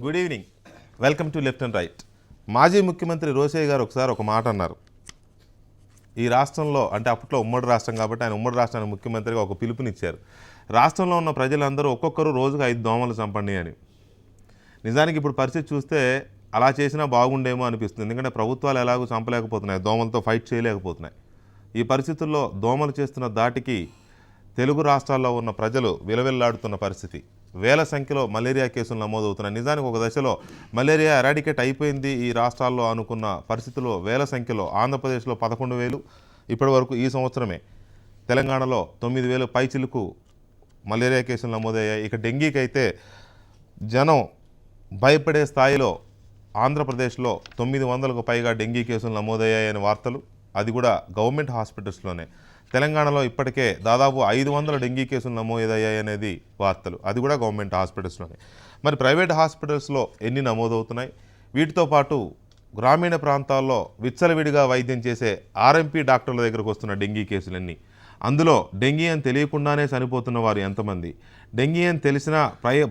Good evening, welcome to left and right. మాజీ ముఖ్యమంత్రి రోసయ్య గారు ఒకసారి ఒక మాట అన్నారు. ఈ రాష్ట్రంలో అంటే అప్పట్లో ఉమ్మడి రాష్ట్రం కాబట్టి ఆయన ఉమ్మడి రాష్ట్రానికి ముఖ్యమంత్రిగా ఒక పిలుపునిచ్చారు. రాష్ట్రంలో ఉన్న ప్రజలందరూ ఒక్కొక్కరు రోజుకు 5 దోమలు చంపండి అని. నిజానికి ఇప్పుడు పరిస్థితి చూస్తే అలా చేసినా బాగుండేమో అనిపిస్తుంది. ఎందుకంటే ప్రభుత్వాలు ఎలాగో చంపలేకపోతున్నాయి, దోమలతో ఫైట్ చేయలేకపోతున్నాయి. ఈ పరిస్థితుల్లో దోమలు చేస్తున్న దాటికి తెలుగు రాష్ట్రాల్లో ఉన్న ప్రజలు విలవిల్లాడుతున్న పరిస్థితి. వేల సంఖ్యలో మలేరియా కేసులు నమోదవుతున్నాయి. నిజానికి ఒక దశలో మలేరియా ఎరాడికేట్ అయిపోయింది ఈ రాష్ట్రాల్లో అనుకున్న పరిస్థితుల్లో వేల సంఖ్యలో, ఆంధ్రప్రదేశ్లో 11,000 ఇప్పటి వరకు ఈ సంవత్సరమే, తెలంగాణలో 9,000 పైచిలుకు మలేరియా కేసులు నమోదయ్యాయి. ఇక డెంగీకి అయితే జనం భయపడే స్థాయిలో ఆంధ్రప్రదేశ్లో 900కు పైగా డెంగీ కేసులు నమోదయ్యాయని వార్తలు, అది కూడా గవర్నమెంట్ హాస్పిటల్స్లోనే. తెలంగాణలో ఇప్పటికే దాదాపు 500 డెంగీ కేసులు నమోదయ్యాయనేది వార్తలు, అది కూడా గవర్నమెంట్ హాస్పిటల్స్లోనే. మరి ప్రైవేట్ హాస్పిటల్స్లో ఎన్ని నమోదవుతున్నాయి? వీటితో పాటు గ్రామీణ ప్రాంతాల్లో విచ్చలవిడిగా వైద్యం చేసే ఆర్ఎంపీ డాక్టర్ల దగ్గరకు వస్తున్న డెంగీ కేసులన్నీ, అందులో డెంగీ అని తెలియకుండానే చనిపోతున్న వారు ఎంతమంది, డెంగీ అని తెలిసినా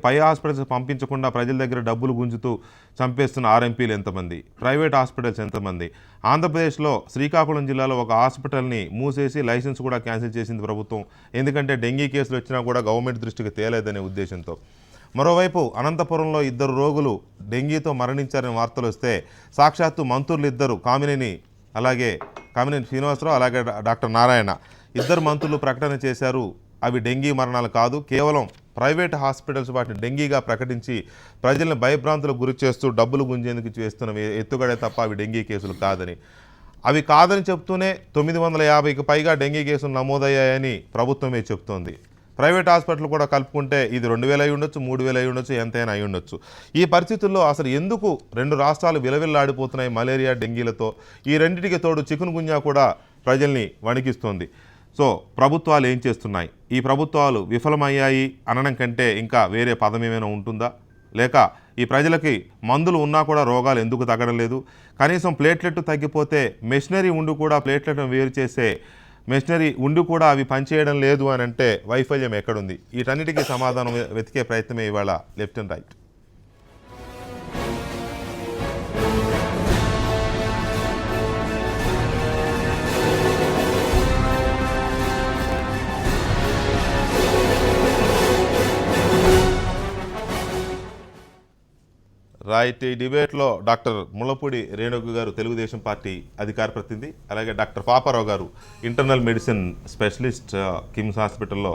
పై హాస్పిటల్స్ పంపించకుండా ప్రజల దగ్గర డబ్బులు గుంజుతూ చంపేస్తున్న ఆర్ఎంపీలు ఎంతమంది, ప్రైవేట్ హాస్పిటల్స్ ఎంతమంది. ఆంధ్రప్రదేశ్లో శ్రీకాకుళం జిల్లాలో ఒక హాస్పిటల్ని మూసేసి లైసెన్స్ కూడా క్యాన్సిల్ చేసింది ప్రభుత్వం. ఎందుకంటే డెంగీ కేసులు వచ్చినా కూడా గవర్నమెంట్ దృష్టికి తేలేదనే ఉద్దేశంతో. మరోవైపు అనంతపురంలో 2 రోగులు డెంగీతో మరణించారని వార్తలు వస్తే సాక్షాత్తు మంత్రులు 2, కామినేని శ్రీనివాసరావు అలాగే డాక్టర్ నారాయణ, 2 మంత్రులు ప్రకటన చేశారు అవి డెంగీ మరణాలు కాదు, కేవలం ప్రైవేట్ హాస్పిటల్స్ వాటిని డెంగీగా ప్రకటించి ప్రజలను భయభ్రాంతులకు గురి చేస్తూ డబ్బులు గుంజేందుకు చేస్తున్న ఎత్తుగడే తప్ప అవి డెంగీ కేసులు కాదని. అవి కాదని చెప్తూనే 950కి పైగా డెంగీ కేసులు నమోదయ్యాయని ప్రభుత్వమే చెప్తోంది. ప్రైవేట్ హాస్పిటల్ కూడా కలుపుకుంటే ఇది 2,000 అయి ఉండొచ్చు, 3,000 అయి ఉండొచ్చు, ఎంతైనా అయి ఉండొచ్చు. ఈ పరిస్థితుల్లో అసలు ఎందుకు 2 రాష్ట్రాలు విలవిల్లాడిపోతున్నాయి మలేరియా డెంగీలతో? ఈ రెండింటికి తోడు చికున్ గున్యా కూడా ప్రజల్ని వణికిస్తోంది. సో ప్రభుత్వాలు ఏం చేస్తున్నాయి? ఈ ప్రభుత్వాలు విఫలమయ్యాయి అనడం కంటే ఇంకా వేరే పదం ఏమైనా ఉంటుందా? లేక ఈ ప్రజలకి మందులు ఉన్నా కూడా రోగాలు ఎందుకు తగ్గడం లేదు? కనీసం ప్లేట్లెట్ తగ్గిపోతే మెషినరీ ఉండి కూడా ప్లేట్లెట్ను వేరు చేసే మెషినరీ ఉండి కూడా అవి పనిచేయడం లేదు అని అంటే వైఫల్యం ఎక్కడుంది? వీటన్నిటికీ సమాధానం వెతికే ప్రయత్నమే ఇవాళ లెఫ్ట్ అండ్ రైట్. రైట్, ఈ డిబేట్లో డాక్టర్ ముళ్ళపూడి రేణుక గారు తెలుగుదేశం పార్టీ అధికార ప్రతినిధి, అలాగే డాక్టర్ పాపారావు గారు ఇంటర్నల్ మెడిసిన్ స్పెషలిస్ట్ కిమ్స్ హాస్పిటల్లో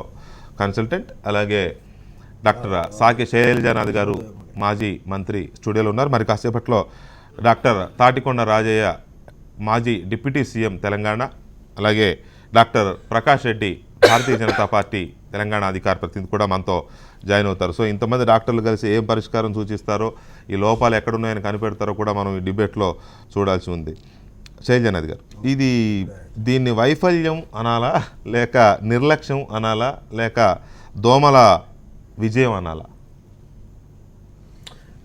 కన్సల్టెంట్, అలాగే డాక్టర్ సాకి శైలజానాథ్ గారు మాజీ మంత్రి స్టూడియోలో ఉన్నారు. మరి కాసేపట్లో డాక్టర్ తాటికొండ రాజయ్య మాజీ డిప్యూటీ సీఎం తెలంగాణ, అలాగే డాక్టర్ ప్రకాష్ రెడ్డి భారతీయ జనతా పార్టీ తెలంగాణ అధికార ప్రతినిధి కూడా మనతో జాయిన్ అవుతారు. సో ఇంతమంది డాక్టర్లు కలిసి ఏం పరిష్కారం సూచిస్తారో, ఈ లోపాలు ఎక్కడున్నాయని కనిపెడతారో కూడా మనం ఈ డిబేట్లో చూడాల్సి ఉంది. శైలజానాథ్ గారు, దీన్ని వైఫల్యం అనాలా, లేక నిర్లక్ష్యం అనాలా, లేక దోమల విజయం అనాలా?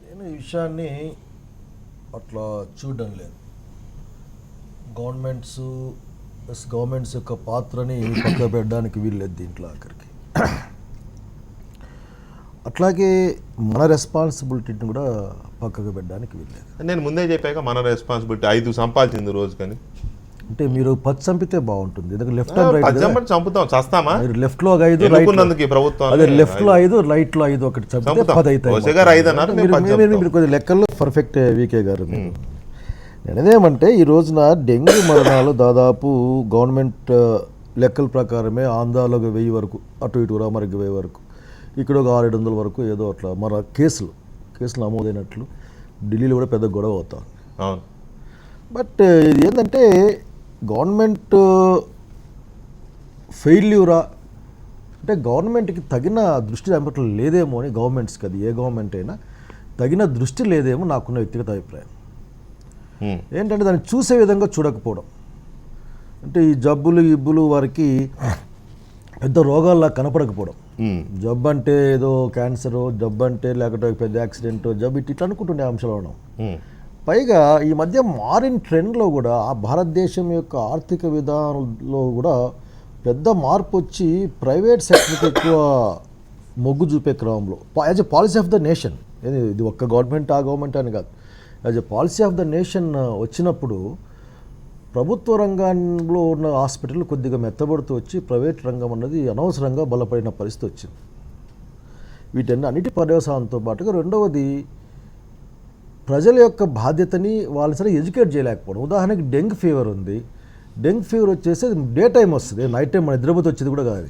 నేను ఈ విషయాన్ని అట్లా చూడడం లేదు. గవర్నమెంట్స్ యొక్క పాత్రని పక్క పెట్టడానికి వీల్లేదు దీంట్లో ఆఖరికి. అట్లాగే మన రెస్పాన్సిబిలిటీని కూడా పక్కకు పెట్టడానికి వీల్లేదు. నేను ముందే చెప్పాక మన రెస్పాన్సిబిలిటీ 5 సంపాదించింది రోజు, కానీ అంటే మీరు 10 చంపితే బాగుంటుంది. ఎందుకంటే లెఫ్ట్ అండ్ రైట్ చంపుతాం, చస్తామా? మీరు లెఫ్ట్లో 5 ప్రభుత్వం అదే లెఫ్ట్లో 5 రైట్లో 5 ఒకటి చంపితే 10 అవుతాయి. మీరు కొద్ది లెక్కల్లో పర్ఫెక్ట్ వీకే గారు. నేనేదేమంటే ఈ రోజున డెంగ్యూ మరణాలు దాదాపు గవర్నమెంట్ లెక్కల ప్రకారమే ఆంధ్రాలో 1000 వరకు, అటు ఇటు రామరికి 1000 వరకు, ఇక్కడ ఒక 600-700 వరకు ఏదో అట్లా మన కేసులు నమోదైనట్లు ఢిల్లీలో కూడా పెద్ద గొడవ అవుతాం. బట్ ఇది ఏంటంటే గవర్నమెంట్ ఫెయిల్యూరా అంటే గవర్నమెంట్కి తగిన దృష్టి దాంట్లో లేదేమో అని, గవర్నమెంట్స్కి అది ఏ గవర్నమెంట్ అయినా తగిన దృష్టి లేదేమో నాకున్న వ్యక్తిగత అభిప్రాయం. ఏంటంటే దాన్ని చూసే విధంగా చూడకపోవడం. అంటే ఈ జబ్బులు వారికి పెద్ద రోగాల్లా కనపడకపోవడం. జబ్బు అంటే ఏదో క్యాన్సరో, జబ్బు అంటే లేకపోతే పెద్ద యాక్సిడెంటో, జబ్బు ఇట్లా అనుకుంటుండే అంశాలు ఉన్నాం. పైగా ఈ మధ్య మారిన ట్రెండ్లో కూడా ఆ భారతదేశం యొక్క ఆర్థిక విధానంలో కూడా పెద్ద మార్పు వచ్చి ప్రైవేట్ సెక్టర్కి ఎక్కువ మొగ్గు చూపే క్రమంలో as a policy of the nation ఇది ఒక్క గవర్నమెంట్ ఆ గవర్నమెంట్ అని కాదు, as a policy of the nation వచ్చినప్పుడు ప్రభుత్వ రంగంలో ఉన్న హాస్పిటల్ కొద్దిగా మెత్తబడుతూ వచ్చి ప్రైవేట్ రంగం అన్నది అనవసరంగా బలపడిన పరిస్థితి వచ్చింది. అన్నిటి పర్యవసానంతో పాటుగా రెండవది ప్రజల యొక్క బాధ్యతని వాళ్ళు సరే ఎడ్యుకేట్ చేయలేకపోవడం. ఉదాహరణకి డెంగ్యూ ఫీవర్ ఉంది, డెంగ్యూ ఫీవర్ వచ్చేసి డే టైం వస్తుంది, నైట్ టైం మన నిద్రపోతే వచ్చేది కూడా కాదు,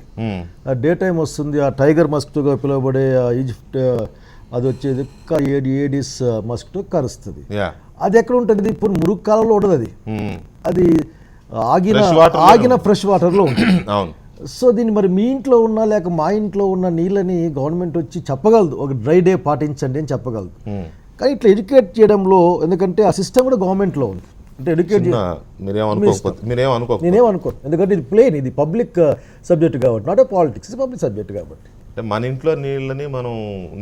ఆ డే టైం వస్తుంది. ఆ టైగర్ మస్కిటోగా పిలువబడే ఈజిప్ట్ అది వచ్చేది ఏడిస్ మస్కిటో కరుస్తుంది. అది ఎక్కడ ఉంటుంది? ఇప్పుడు మురుగు కాలంలో ఉంటుంది, అది ఆగిన ఫ్రెష్ వాటర్లో ఉంటుంది. సో దీన్ని మరి మీ ఇంట్లో ఉన్న లేక మా ఇంట్లో ఉన్న నీళ్ళని గవర్నమెంట్ వచ్చి చెప్పగలదు, ఒక డ్రై డే పాటించండి అని చెప్పగలదు. కానీ ఇట్లా ఎడ్యుకేట్ చేయడంలో, ఎందుకంటే ఆ సిస్టమ్ కూడా గవర్నమెంట్లో ఉంది, అంటే ఎడ్యుకేట్ నేనేం అనుకోను, ఎందుకంటే ఇది ప్లేన్, ఇది పబ్లిక్ సబ్జెక్ట్ కాబట్టి, నాట్ ఏ పాలిటిక్స్, ఇది పబ్లిక్ సబ్జెక్ట్ కాబట్టి. అంటే మన ఇంట్లో నీళ్ళని మనం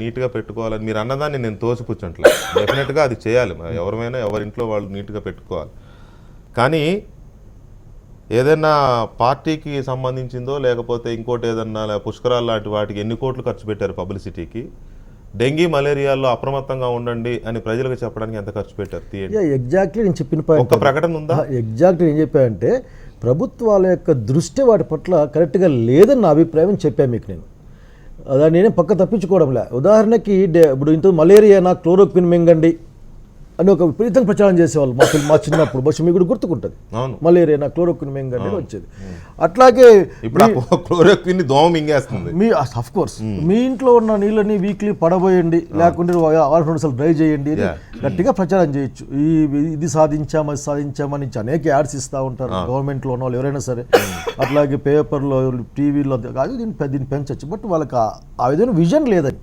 నీట్గా పెట్టుకోవాలని మీరు అన్నదాన్ని నేను తోసిపుచ్చట్లేదు. డెఫినెట్గా అది చేయాలి, ఎవరైనా ఎవరింట్లో వాళ్ళు నీట్గా పెట్టుకోవాలి. కానీ ఏదైనా పార్టీకి సంబంధించిందో లేకపోతే ఇంకోటి ఏదన్నా పుష్కరాలు లాంటి వాటికి ఎన్ని కోట్లు ఖర్చు పెట్టారు పబ్లిసిటీకి, డెంగీ మలేరియాలో అప్రమత్తంగా ఉండండి అని ప్రజలకు చెప్పడానికి ఎంత ఖర్చు పెట్టారు? ఎగ్జాక్ట్లీ నేను చెప్పిన పాయింట్, ఒక ప్రకటన ఉందా? ఎగ్జాక్ట్లీ నేను చెప్పానంటే ప్రభుత్వాల యొక్క దృష్టి వాటి పట్ల కరెక్ట్గా లేదని నా అభిప్రాయం చెప్పాను మీకు. నేను దాన్ని నేనే పక్క తప్పించుకోవడంలే. ఉదాహరణకి ఇప్పుడు ఇంత మలేరియా క్లోరోక్విన్ మింగండి అని ఒక విపరీతంగా ప్రచారం చేసేవాళ్ళు మా చిన్నప్పుడు, బహుశా మీకు కూడా గుర్తుకుంటుంది, మలేరియా క్లోరోక్విన్ మింగండి వచ్చేది. అట్లాగే క్లోరోక్విన్ దోమ మింగేస్తుంది. మీ అఫ్ కోర్స్ మీ ఇంట్లో ఉన్న నీళ్ళని వీక్లీ పడబోయండి, లేకుంటే 2 సార్లు డ్రై చేయండి, గట్టిగా ప్రచారం చేయొచ్చు. ఇది సాధించాం అది సాధించామని అనేక యాడ్స్ ఇస్తూ ఉంటారు గవర్నమెంట్లో ఉన్న వాళ్ళు ఎవరైనా సరే. అట్లాగే పేపర్లో టీవీలో కాదు, దీన్ని పెంచవచ్చు. బట్ వాళ్ళకి ఆ విధమైన విజన్ లేదని.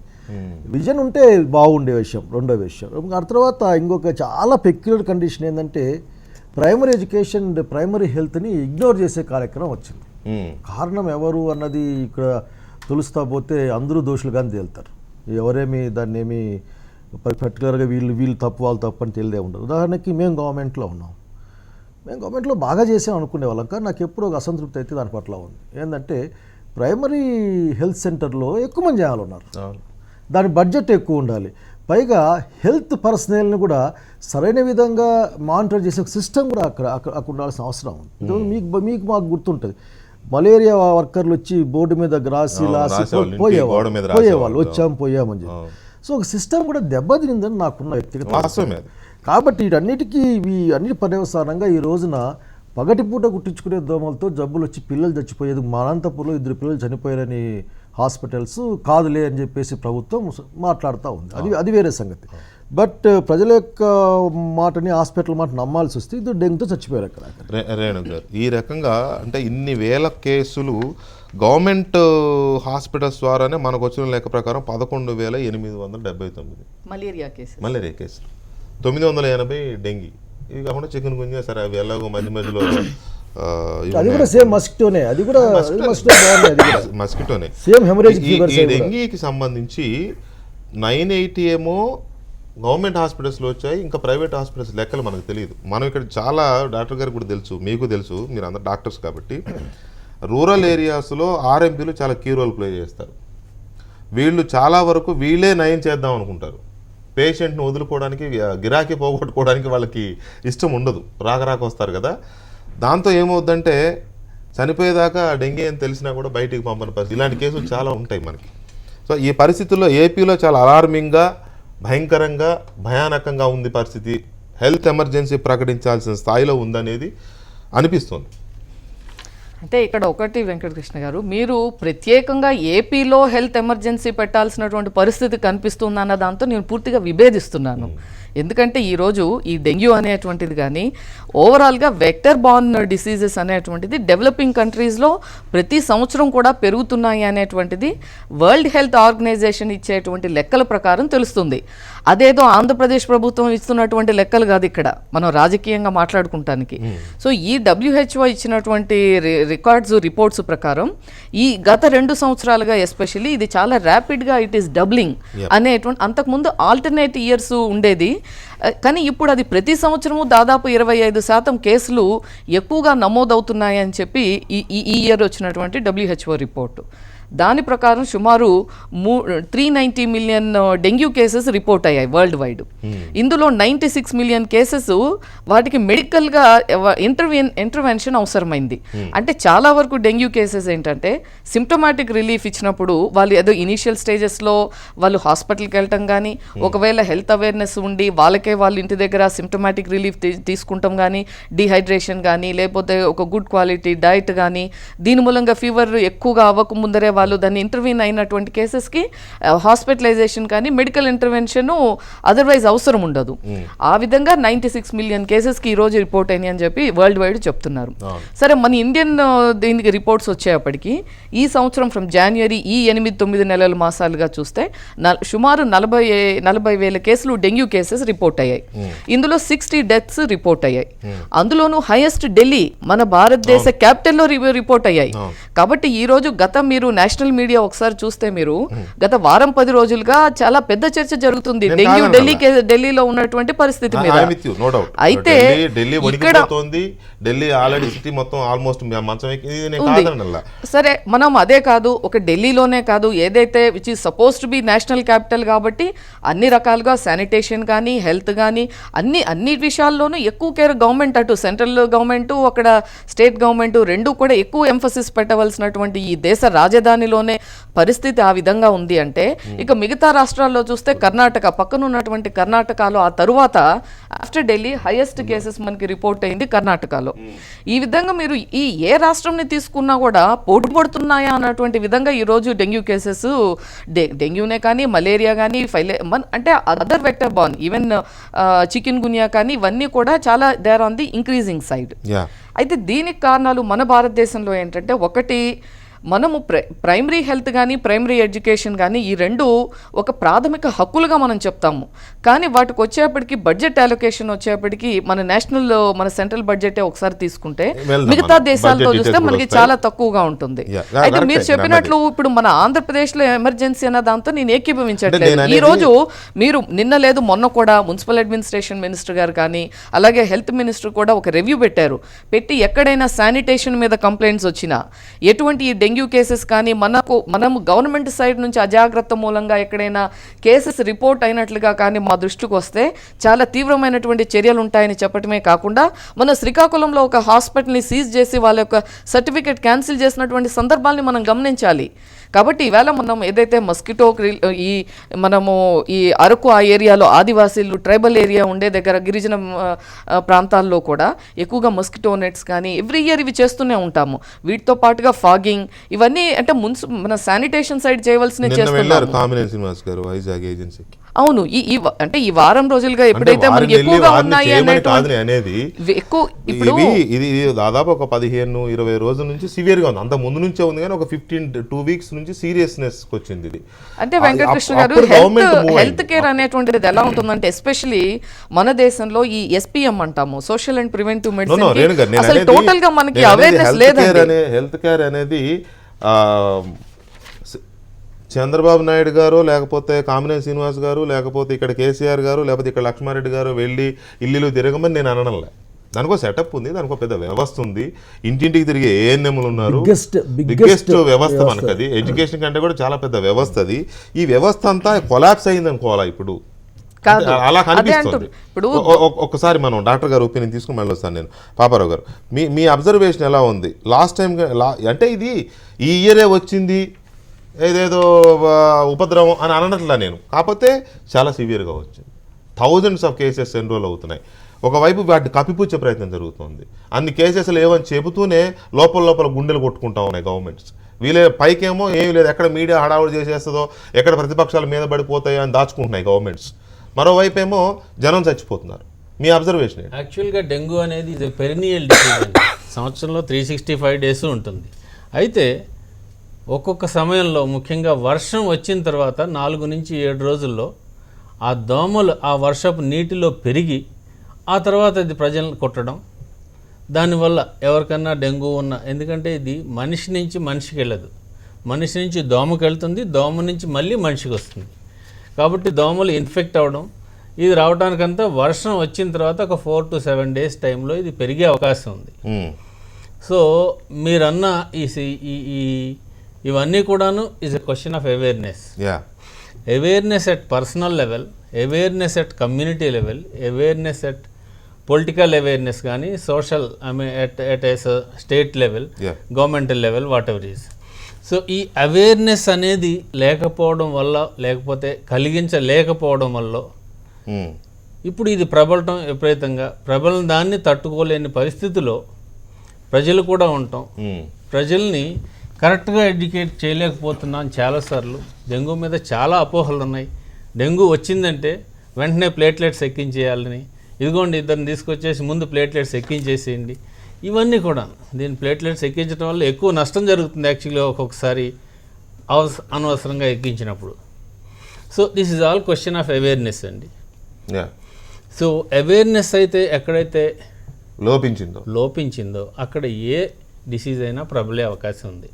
విజన్ ఉంటే బాగుండే విషయం. రెండో విషయం, ఆ తర్వాత ఇంకొక చాలా పెక్యులర్ కండిషన్ ఏంటంటే ప్రైమరీ ఎడ్యుకేషన్, ప్రైమరీ హెల్త్ని ఇగ్నోర్ చేసే కార్యక్రమం వచ్చింది. కారణం ఎవరు అన్నది ఇక్కడ తెలుస్తా పోతే అందరూ దోషులుగానే తేలుతారు. ఎవరేమి దాన్ని ఏమి పర్టికులర్గా వీళ్ళు తప్పు వాళ్ళు తప్పు అని తెలియదే ఉండదు. ఉదాహరణకి మేము గవర్నమెంట్లో బాగా చేసాం అనుకునే వాళ్ళం, కానీ నాకు ఎప్పుడూ ఒక అసంతృప్తి అయితే దాని పట్ల ఉంది. ఏంటంటే ప్రైమరీ హెల్త్ సెంటర్లో ఎక్కువ మంది జనాలు ఉన్నారు, దాని బడ్జెట్ ఎక్కువ ఉండాలి, పైగా హెల్త్ పర్సనల్ని కూడా సరైన విధంగా మానిటర్ చేసే సిస్టమ్ కూడా అక్కడ ఉండాల్సిన అవసరం ఉంది. మాకు గుర్తుంటుంది, మలేరియా వర్కర్లు వచ్చి బోర్డు మీద రాసి పోయేవాళ్ళు, పోయామని చెప్పి. సో ఒక సిస్టమ్ కూడా దెబ్బతినిందని నాకున్న వ్యక్తిగత. కాబట్టి వీటన్నిటికీ అన్నిటి పర్యవసానంగా ఈ రోజున పగటిపూట కుట్టించుకునే దోమలతో జబ్బులు వచ్చి పిల్లలు చచ్చిపోయేది. మా అనంతపురంలో 2 పిల్లలు చనిపోయారని హాస్పిటల్స్ కాదులే అని చెప్పేసి ప్రభుత్వం మాట్లాడుతూ ఉంది. అది వేరే సంగతి. బట్ ప్రజల యొక్క మాటని, హాస్పిటల్ మాట నమ్మాల్సి వస్తే ఇది డెంగ్యూతో చచ్చిపోయారు అక్కడ. రేణు గారు, ఈ రకంగా అంటే ఇన్ని వేల కేసులు గవర్నమెంట్ హాస్పిటల్స్ ద్వారానే మనకు వచ్చిన లెక్క ప్రకారం 11,879 మలేరియా కేసులు, 980 డెంగీ, ఇవి కాకుండా చికెన్ గుంజా. సరే అవి ఎలాగో మధ్యలో అది కూడా సేమ్ మస్కిటోనే, సేమ్ హెమరేజ్ ఫీవర్. ఈ డెంగీకి సంబంధించి 980 ఏమో గవర్నమెంట్ హాస్పిటల్స్లో వచ్చాయి, ఇంకా ప్రైవేట్ హాస్పిటల్స్ లెక్కలు మనకు తెలియదు. మనం ఇక్కడ చాలా డాక్టర్ గారికి కూడా తెలుసు, మీకు తెలుసు, మీరు అందరు డాక్టర్స్ కాబట్టి. రూరల్ ఏరియాస్లో ఆర్ఎంపీలు చాలా కీ రోల్ ప్లే చేస్తారు. వీళ్ళు చాలా వరకు వీళ్ళే నయం చేద్దాం అనుకుంటారు. పేషెంట్ని వదులుకోవడానికి, గిరాకీ పోగొట్టుకోవడానికి వాళ్ళకి ఇష్టం ఉండదు, రాక వస్తారు కదా. దాంతో ఏమవుద్దంటే చనిపోయేదాకా డెంగీ అని తెలిసినా కూడా బయటికి పంపని పరిస్థితి. ఇలాంటి కేసులు చాలా ఉంటాయి మనకి. సో ఈ పరిస్థితుల్లో ఏపీలో చాలా అలార్మింగ్గా, భయంకరంగా, భయానకంగా ఉంది పరిస్థితి. హెల్త్ ఎమర్జెన్సీ ప్రకటించాల్సిన స్థాయిలో ఉందనేది అనిపిస్తుంది. అంటే ఇక్కడ ఒకటి వెంకటకృష్ణ గారు, మీరు ప్రత్యేకంగా ఏపీలో హెల్త్ ఎమర్జెన్సీ పెట్టాల్సినటువంటి పరిస్థితి కనిపిస్తుందన్న దాంతో నేను పూర్తిగా విభేదిస్తున్నాను. ఎందుకంటే ఈరోజు ఈ డెంగ్యూ అనేటువంటిది కానీ ఓవరాల్గా వెక్టర్ బార్న్ డిసీజెస్ అనేటువంటిది డెవలపింగ్ కంట్రీస్లో ప్రతి సంవత్సరం కూడా పెరుగుతున్నాయి అనేటువంటిది వరల్డ్ హెల్త్ ఆర్గనైజేషన్ ఇచ్చేటువంటి లెక్కల ప్రకారం తెలుస్తుంది. అదేదో ఆంధ్రప్రదేశ్ ప్రభుత్వం ఇస్తున్నటువంటి లెక్కలు కాదు ఇక్కడ మనం రాజకీయంగా మాట్లాడుకుంటానికి. సో ఈ WHO ఇచ్చినటువంటి రిపోర్ట్స్ ప్రకారం ఈ గత 2 సంవత్సరాలుగా ఎస్పెషల్లీ ఇది చాలా ర్యాపిడ్గా ఇట్ ఈస్ డబ్లింగ్ అనేటువంటి, అంతకుముందు ఆల్టర్నేట్ ఇయర్స్ ఉండేది. కానీ ఇప్పుడు అది ప్రతి సంవత్సరము దాదాపు 25% కేసులు ఎక్కువగా నమోదవుతున్నాయని చెప్పి ఈ ఇయర్ వచ్చినటువంటి WHO రిపోర్టు. దాని ప్రకారం సుమారు 390 మిలియన్ డెంగ్యూ కేసెస్ రిపోర్ట్ అయ్యాయి వరల్డ్ వైడ్. ఇందులో 96 మిలియన్ కేసెస్ వాటికి మెడికల్గా ఇంటర్వెన్షన్ అవసరమైంది. అంటే చాలా వరకు డెంగ్యూ కేసెస్ ఏంటంటే సిమ్టమాటిక్ రిలీఫ్ ఇచ్చినప్పుడు వాళ్ళు ఏదో ఇనీషియల్ స్టేజెస్లో వాళ్ళు హాస్పిటల్కి వెళ్ళటం కానీ, ఒకవేళ హెల్త్ అవేర్నెస్ ఉండి వాళ్ళకే వాళ్ళు ఇంటి దగ్గర సిమ్టమాటిక్ రిలీఫ్ తీసుకుంటాం కానీ, డిహైడ్రేషన్ కానీ, లేకపోతే ఒక గుడ్ క్వాలిటీ డైట్ కానీ, దీని మూలంగా ఫీవర్ ఎక్కువగా అవ్వకముందరే వాళ్ళు దాన్ని ఇంటర్వ్యూన్ అయినటువంటి కేసెస్కి హాస్పిటలైజేషన్ కానీ మెడికల్ ఇంటర్వెన్షన్ అదర్వైజ్ అవసరం ఉండదు. ఆ విధంగా 96 మిలియన్ కేసెస్కి ఈరోజు రిపోర్ట్ అయినాయి అని చెప్పి వరల్డ్ వైడ్ చెప్తున్నారు. సరే, మన ఇండియన్ దీనికి రిపోర్ట్స్ వచ్చేప్పటికి ఈ సంవత్సరం ఫ్రమ్ జనవరి ఈ 8-9 నెలల మాసాలుగా చూస్తే సుమారు 40,000 కేసులు డెంగ్యూ కేసెస్ రిపోర్ట్ అయ్యాయి. ఇందులో 60 డెత్స్ రిపోర్ట్ అయ్యాయి. అందులోనూ హైయెస్ట్ ఢిల్లీ, మన భారతదేశ క్యాపిటల్లో రిపోర్ట్ అయ్యాయి. కాబట్టి ఈ రోజు మీరు నేషనల్ మీడియా ఒకసారి చూస్తే మీరు గత వారం 10 రోజులుగా చాలా పెద్ద చర్చ జరుగుతుంది డెంగ్యూ ఢిల్లీలో ఉన్నటువంటి పరిస్థితి మీద. అయితే ఢిల్లీ ఆల్రెడీ సిటీ మొత్తం ఆల్మోస్ట్ మంచం సరే, మనం అదే కాదు, ఒక ఢిల్లీలోనే కాదు, ఏదైతే which is suppose to be national capital కాబట్టి అన్ని రకాలుగా శానిటేషన్ కానీ, హెల్త్ కానీ, అన్ని విషయాల్లోనూ ఎక్కువ కేర్ గవర్నమెంట్, అటు సెంట్రల్ గవర్నమెంట్, అక్కడ స్టేట్ గవర్నమెంట్ రెండు కూడా ఎక్కువ ఎంఫసిస్ పెట్టవలసినటువంటి ఈ దేశ రాజధానిలోనే పరిస్థితి ఆ విధంగా ఉంది అంటే, ఇక మిగతా రాష్ట్రాల్లో చూస్తే కర్ణాటక, పక్కన ఉన్నటువంటి కర్ణాటకలో ఆ తరువాత ఆఫ్టర్ ఢిల్లీ హైయెస్ట్ కేసెస్ మనకి రిపోర్ట్ అయింది కర్ణాటకలో. ఈ విధంగా మీరు ఏ రాష్ట్రంని తీసుకున్నా కూడా పోటీ పడుతున్నాయా అన్నటువంటి విధంగా ఈరోజు డెంగ్యూ కేసెస్, డెంగ్యూనే కానీ, మలేరియా కానీ, అంటే other vector borne, even chikungunya కానీ, ఇవన్నీ కూడా చాలా they are on the increasing side. అయితే దీనికి కారణాలు మన భారతదేశంలో ఏంటంటే, ఒకటి మనము ప్రైమరీ హెల్త్ కానీ, ప్రైమరీ ఎడ్యుకేషన్ కానీ, ఈ రెండు ఒక ప్రాథమిక హక్కులుగా మనం చెప్తాము. కానీ వాటికి వచ్చేప్పటికి బడ్జెట్ అలొకేషన్ వచ్చేప్పటికి మన సెంట్రల్ బడ్జెటే ఒకసారి తీసుకుంటే మిగతా దేశాలతో చూస్తే మనకి చాలా తక్కువగా ఉంటుంది. అయితే మీరు చెప్పినట్లు ఇప్పుడు మన ఆంధ్రప్రదేశ్లో ఎమర్జెన్సీ అన్న దాంతో నేను ఏకీభవించట్లేదు. ఈ రోజు మీరు నిన్న లేదు మొన్న కూడా మున్సిపల్ అడ్మినిస్ట్రేషన్ మినిస్టర్ గారు కానీ, అలాగే హెల్త్ మినిస్టర్ కూడా ఒక రివ్యూ పెట్టి ఎక్కడైనా శానిటేషన్ మీద కంప్లైంట్స్ వచ్చినా, ఎటువంటి డెంగ్యూ కేసెస్ కానీ మనము గవర్నమెంట్ సైడ్ నుంచి అజాగ్రత్త మూలంగా ఎక్కడైనా కేసెస్ రిపోర్ట్ అయినట్లుగా కానీ మా దృష్టికి వస్తే చాలా తీవ్రమైనటువంటి చర్యలు ఉంటాయని చెప్పడమే కాకుండా, మన శ్రీకాకుళంలో ఒక హాస్పిటల్ని సీజ్ చేసి వాళ్ళ యొక్క సర్టిఫికేట్ క్యాన్సిల్ చేసినటువంటి సందర్భాల్ని మనం గమనించాలి. కాబట్టి ఈవేళ మనం ఏదైతే మస్కిటో మనము ఈ అరకు ఆ ఏరియాలో ఆదివాసీలు ట్రైబల్ ఏరియా ఉండే దగ్గర గిరిజన ప్రాంతాల్లో కూడా ఎక్కువగా మస్కిటో నెట్స్ కానీ ఎవ్రీ ఇయర్ ఇవి చేస్తూనే ఉంటాము. వీటితో పాటుగా ఫాగింగ్, ఇవన్నీ అంటే మన శానిటేషన్ సైడ్ చేయవలసిన చేస్తున్నారు. అవును, అంటే ఈ వారం రోజులుగా ఎప్పుడైతే మనకి ఎక్కువగా ఉన్నాయి అనేది ఇది దాదాపు ఒక 15-20 రోజుల నుంచి సివియర్ గా ఉంది. అంత ముందు నుంచే ఉంది కానీ ఒక 2 వీక్స్ నుంచి సీరియస్నెస్ వచ్చింది ఇది. అంటే వెంకటకృష్ణ గారు, హెల్త్ కేర్ అనేటువంటిది ఎలా ఉంటుందంటే, ఎస్పెషల్లీ మన దేశంలో ఈ SPM అంటాము, సోషల్ అండ్ ప్రివెంటివ్ మెడిసిన్, అసలు టోటల్ గా మనకి అవేర్నెస్ లేదండి. హెల్త్ కేర్ అనేది చంద్రబాబు నాయుడు గారు, లేకపోతే కామినేని శ్రీనివాస్ గారు, లేకపోతే ఇక్కడ కేసీఆర్ గారు, లేకపోతే ఇక్కడ లక్ష్మారెడ్డి గారు వెళ్ళి ఇల్లు తిరగమని నేను అనడంలే. దానికో సెటప్ ఉంది, దానికో పెద్ద వ్యవస్థ ఉంది, ఇంటింటికి తిరిగే ANMలు ఉన్నారు, బిగ్గెస్ట్ వ్యవస్థ మనకు. అది ఎడ్యుకేషన్ కంటే కూడా చాలా పెద్ద వ్యవస్థ అది. ఈ వ్యవస్థ అంతా కొలాప్స్ అయింది అనుకోవాలా ఇప్పుడు, అలా కనిపిస్తుంది. ఒక్కసారి మనం డాక్టర్ గారు ఒపీనియన్ తీసుకుని మళ్ళీ వస్తాను నేను. పాపారావు గారు, మీ అబ్జర్వేషన్ ఎలా ఉంది? లాస్ట్ టైం అంటే ఇది ఈ ఇయరే వచ్చింది, ఏదేదో ఉపద్రవం అని అనట్లా నేను, కాకపోతే చాలా సివియర్గా వచ్చింది. థౌజండ్స్ ఆఫ్ కేసెస్ ఎన్రోల్ అవుతున్నాయి. ఒకవైపు వాటిని కప్పిపుచ్చే ప్రయత్నం జరుగుతుంది. అన్ని కేసెస్లు ఏమని చెబుతూనే లోపల గుండెలు కొట్టుకుంటా ఉన్నాయి గవర్నమెంట్స్. వీళ్ళే పైకేమో ఏమి లేదు, ఎక్కడ మీడియా హడావుడి చేసేస్తుందో, ఎక్కడ ప్రతిపక్షాల మీద పడిపోతాయో అని దాచుకుంటున్నాయి గవర్నమెంట్స్. మరోవైపు ఏమో జనం చచ్చిపోతున్నారు. మీ అబ్జర్వేషన్ ఏంటి? యాక్చువల్గా డెంగ్యూ అనేది ఇది పెరినియల్ డిసీజ్ అండి. సంవత్సరంలో 365 డేస్ ఉంటుంది. అయితే ఒక్కొక్క సమయంలో, ముఖ్యంగా వర్షం వచ్చిన తర్వాత 4 నుంచి 7 రోజుల్లో ఆ దోమలు ఆ వర్షపు నీటిలో పెరిగి ఆ తర్వాత ఇది ప్రజలను కొట్టడం, దానివల్ల ఎవరికన్నా డెంగ్యూ ఉన్న, ఎందుకంటే ఇది మనిషి నుంచి మనిషికి వెళ్ళదు, మనిషి నుంచి దోమకి వెళ్తుంది, దోమ నుంచి మళ్ళీ మనిషికి వస్తుంది. కాబట్టి దోమలు ఇన్ఫెక్ట్ అవ్వడం, ఇది రావడానికంతా వర్షం వచ్చిన తర్వాత ఒక 4 to 7 days టైంలో ఇది పెరిగే అవకాశం ఉంది. సో మీరన్న ఇవన్నీ కూడాను is a question of awareness. Awareness at personal level, awareness at community level, awareness at political awareness కానీ social at a state level, governmental level, whatever is. So ఈ అవేర్నెస్ అనేది లేకపోవడం వల్ల, లేకపోతే కలిగించలేకపోవడం వల్ల ఇప్పుడు ఇది ప్రబలటం విపరీతంగా ప్రబలం, దాన్ని తట్టుకోలేని పరిస్థితిలో ప్రజలు కూడా ఉంటాం. ప్రజల్ని కరెక్ట్గా ఎడ్యుకేట్ చేయలేకపోతున్నాం. చాలాసార్లు డెంగ్యూ మీద చాలా అపోహలు ఉన్నాయి. డెంగ్యూ వచ్చిందంటే వెంటనే ప్లేట్లెట్స్ ఎక్కించేయాలని, ఇదిగోండి ఇద్దరిని తీసుకొచ్చేసి ముందు ప్లేట్లెట్స్ ఎక్కించేసేయండి, ఇవన్నీ కూడా. దీని ప్లేట్లెట్స్ ఎక్కించడం వల్ల ఎక్కువ నష్టం జరుగుతుంది యాక్చువల్గా ఒక్కొక్కసారి అనవసరంగా ఎక్కించినప్పుడు. So this is all question of awareness అండి. సో అవేర్నెస్ అయితే ఎక్కడైతే లోపించిందో అక్కడ ఏ డిసీజ్ అయినా ప్రబలే అవకాశం ఉంది.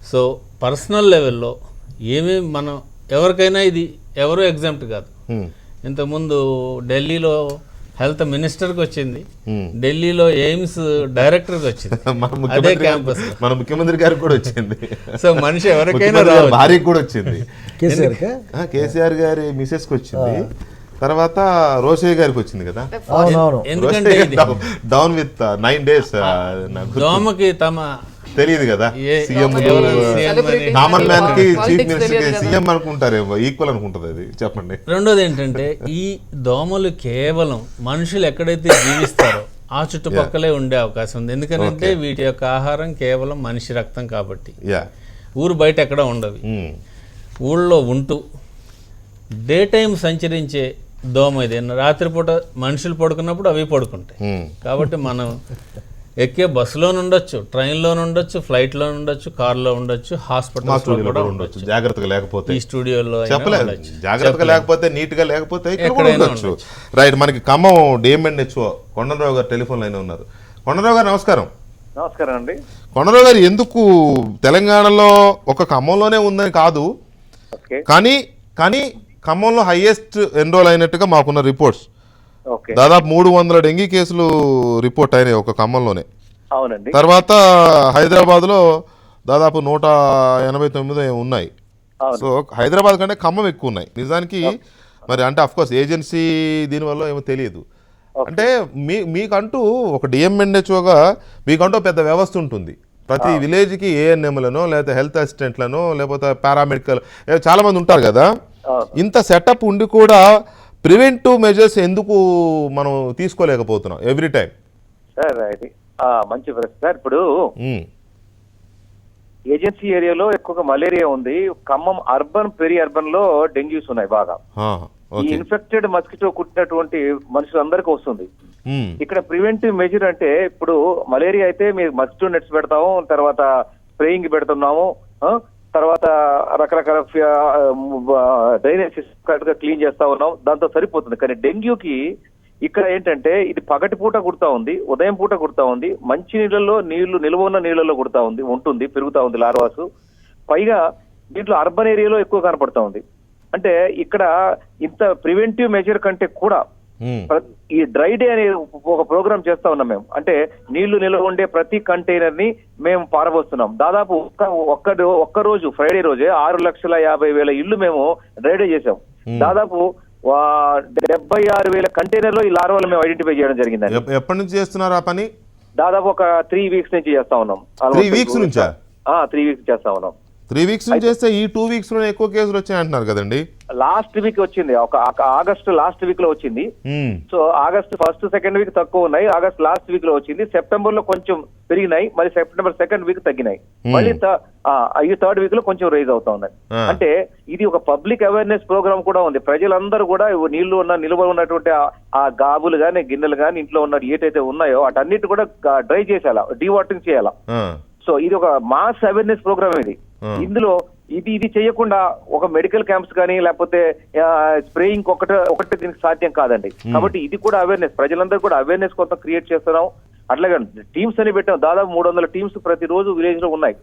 సో పర్సనల్ లెవెల్లో ఏమేమి మనం ఎవరికైనా ఇది ఎవరో ఎగ్జాంపుల్ కాదు. ఇంతకుముందు ఢిల్లీలో హెల్త్ మినిస్టర్కి వచ్చింది, ఢిల్లీలో ఎయిమ్స్ డైరెక్టర్కి వచ్చింది, అదే క్యాంపస్ మన ముఖ్యమంత్రి గారికి కూడా వచ్చింది. సో మనిషి ఎవరికైనా భార్యకి కూడా వచ్చింది, కేసీఆర్ గారి మిసెస్కి వచ్చింది, తర్వాత రోషయ్య గారికి వచ్చింది కదా. ఎందుకంటే డౌన్ విత్ 9 days. దోమకి తమ తెలియదు కదా, సీఎం కామన్ మ్యాన్ కి చీఫ్ మినిస్టర్ కి సీఎం అనుకుంటారేమో, ఈక్వల్ అనుకుంటది అది. చెప్పండి. రెండోది ఏంటంటే ఈ దోమలు కేవలం మనుషులు ఎక్కడైతే జీవిస్తారో ఆ చుట్టుపక్కలే ఉండే అవకాశం ఉంది. ఎందుకంటే వీటి యొక్క ఆహారం కేవలం మనిషి రక్తం కాబట్టి ఊరు బయట ఎక్కడ ఉండవు. ఊళ్ళో ఉంటూ డే టైం సంచరించే దోమ ఇది. రాత్రిపూట మనుషులు పడుకున్నప్పుడు అవి పడుకుంటాయి. కాబట్టి మనం ఎక్కే బస్సులో ఉండొచ్చు, ట్రైన్లో ఉండొచ్చు, ఫ్లైట్లో ఉండొచ్చు, కార్లో ఉండొచ్చు, హాస్పిటల్లో కూడా ఉండొచ్చు. జాగ్రత్తగా లేకపోతే ఈ స్టూడియోలో జాగ్రత్తగా లేకపోతే, నీట్ గా లేకపోతే ఉండొచ్చు. రైట్. మనకి ఖమ్మం డిఎంఎన్హెచ్ఓ కొండలరావు గారు టెలిఫోన్ లైన్ ఉన్నారు. కొండలరావు గారు నమస్కారం. నమస్కారం అండి. కొండలరావు గారు, ఎందుకు తెలంగాణలో ఒక ఖమ్మంలోనే ఉందని కాదు, కానీ ఖమ్మంలో హైయెస్ట్ ఎన్రోల్ అయినట్టుగా మాకున్న రిపోర్ట్స్. దాదాపు 300 డెంగీ కేసులు రిపోర్ట్ అయినాయి ఒక ఖమ్మంలోనే. అవునండి. తర్వాత హైదరాబాద్లో దాదాపు 189 ఉన్నాయి. సో హైదరాబాద్ కంటే ఖమ్మం ఎక్కువ ఉన్నాయి నిజానికి. మరి అంటే అఫ్కోర్స్ ఏజెన్సీ దీనివల్ల ఏమో తెలియదు. అంటే మీకంటూ ఒక డిఎంఎన్హెచ్ఓగా మీకంటూ పెద్ద వ్యవస్థ ఉంటుంది. ప్రతి విలేజ్కి ఏఎన్ఎంలనో లేకపోతే హెల్త్ అసిస్టెంట్లను లేకపోతే పారామెడికల్ చాలా మంది ఉంటారు కదా. ఇంత సెటప్ ఉండి కూడా ప్రివెంటివ్ మెజర్స్ ఎందుకు మనం తీసుకోలేకపోతున్నాం ఎవ్రీ టైం? సార్ అది మంచి ప్రశ్న సార్. ఇప్పుడు ఏజెన్సీ ఏరియాలో ఎక్కువగా మలేరియా ఉంది. ఖమ్మం అర్బన్, పెరి అర్బన్ లో డెంగ్యూస్ ఉన్నాయి బాగా. ఈ ఇన్ఫెక్టెడ్ మస్కిటో కుట్టినటువంటి మనుషులందరికీ వస్తుంది. ఇక్కడ ప్రివెంటివ్ మెజర్ అంటే ఇప్పుడు మలేరియా అయితే మీరు మస్కిటో నెట్స్ పెడతాము, తర్వాత స్ప్రేయింగ్ పెడుతున్నాము, తర్వాత రకరకాల డ్రైనేజ్ సిస్టమ్ కరెక్ట్ గా క్లీన్ చేస్తా ఉన్నాం, దాంతో సరిపోతుంది. కానీ డెంగ్యూకి ఇక్కడ ఏంటంటే ఇది పగటి పూట కుడతా ఉంది, ఉదయం పూట కుడతా ఉంది, మంచి నీళ్ళలో నిల్వ ఉన్న నీళ్ళలో కుడతా ఉంటుంది, పెరుగుతా ఉంది లార్వాసు. పైగా దీంట్లో అర్బన్ ఏరియాలో ఎక్కువ కనపడతా ఉంది. అంటే ఇక్కడ ఇంత ప్రివెంటివ్ మెజర్ కంటే కూడా ఈ డ్రై డే అనే ఒక ప్రోగ్రామ్ చేస్తా ఉన్నాం మేము. అంటే నీళ్లు నిల్వ ఉండే ప్రతి కంటైనర్ ని మేము పారబోస్తున్నాం. దాదాపు ఒక్క రోజు ఫ్రైడే రోజే 6,50,000 ఇళ్లు మేము డ్రై డే చేసాం. దాదాపు 76,000 కంటైనర్లో ఈ లార్వాలు మేము ఐడెంటిఫై చేయడం జరిగింది. ఎప్పటి నుంచి చేస్తున్నారు ఆ పని? దాదాపు ఒక 3 weeks నుంచి చేస్తా ఉన్నాం. 3 weeks నుంచా? 3 weeks చేస్తా ఉన్నాం. 3 weeks నుంచి చేస్తే ఈ 2 weeks లో ఎక్కువ కేసులు వచ్చాయి అంటున్నారు కదండి. లాస్ట్ వీక్ వచ్చింది, ఒక ఆగస్టు లాస్ట్ వీక్ లో వచ్చింది. So August 1st, 2nd week తక్కువ ఉన్నాయి, ఆగస్ట్ లాస్ట్ వీక్ లో వచ్చింది. సెప్టెంబర్ లో కొంచెం పెరిగినాయి, మరి సెప్టెంబర్ 2nd వీక్ తగ్గినాయి, మళ్ళీ 3rd వీక్ లో కొంచెం రైజ్ అవుతా ఉన్నాయి. అంటే ఇది ఒక పబ్లిక్ అవేర్నెస్ ప్రోగ్రామ్ కూడా ఉంది. ప్రజలందరూ కూడా నిల్వ ఉన్నటువంటి ఆ గాబులు గానీ గిన్నెలు గానీ ఇంట్లో ఉన్న ఏటైతే ఉన్నాయో వాటన్నిటి కూడా డ్రై చేసేయాలా, డీవాటరింగ్ చేయాలా. సో ఇది ఒక మాస్ అవేర్నెస్ ప్రోగ్రామ్. ఇందులో ఇది చేయకుండా ఒక మెడికల్ క్యాంప్స్ కానీ లేకపోతే స్ప్రేయింగ్ ఒకటి దీనికి సాధ్యం కాదండి. కాబట్టి ఇది కూడా అవేర్నెస్, ప్రజలందరూ కూడా అవేర్నెస్ కొంత క్రియేట్ చేస్తున్నాం. అట్లాగే టీమ్స్ అని పెట్టాం, దాదాపు 300 టీమ్స్ ప్రతిరోజు విలేజ్ లో ఉన్నాయి.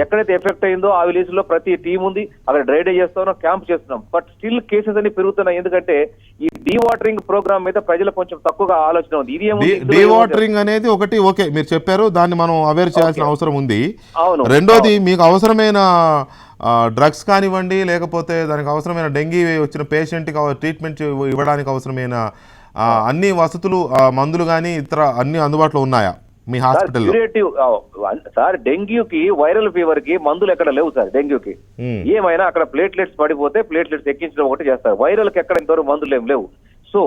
ఎక్కడైతే ఎఫెక్ట్ అయిందో ఆ విలేజ్ లో ప్రతి టీం ఉంది, అక్కడ డ్రై డే చేస్తున్నాం, క్యాంప్ చేస్తున్నాం. బట్ స్టిల్ కేసెస్ అన్ని పెరుగుతున్నాయి. ఎందుకంటే ఈ డీ వాటరింగ్ ప్రోగ్రామ్ మీద ప్రజలకు కొంచెం తక్కువగా ఆలోచన ఉంది. ఇది డీ వాటరింగ్ అనేది ఒకటి ఓకే మీరు చెప్పారు, దాన్ని మనం అవేర్ చేయాల్సిన అవసరం ఉంది. అవును. రెండోది మీకు అవసరమైన డ్రగ్స్ కానివ్వండి, లేకపోతే దానికి అవసరమైన డెంగీ వచ్చిన పేషెంట్కి ట్రీట్మెంట్ ఇవ్వడానికి అవసరమైన అన్ని వసతులు, మందులు కానీ ఇతర అన్ని అందుబాటులో ఉన్నాయా మీ హాస్పిటల్లో? సార్ డెంగ్యూకి, వైరల్ ఫీవర్ కి మందులు ఎక్కడ లేవు సార్. డెంగ్యూకి ఏమైనా అక్కడ ప్లేట్లెట్స్ పడిపోతే ప్లేట్లెట్స్ ఎక్కించడం ఒకటి చేస్తారు. వైరల్ కి ఎక్కడ ఇంతవరకు మందులు ఏం లేవు. సో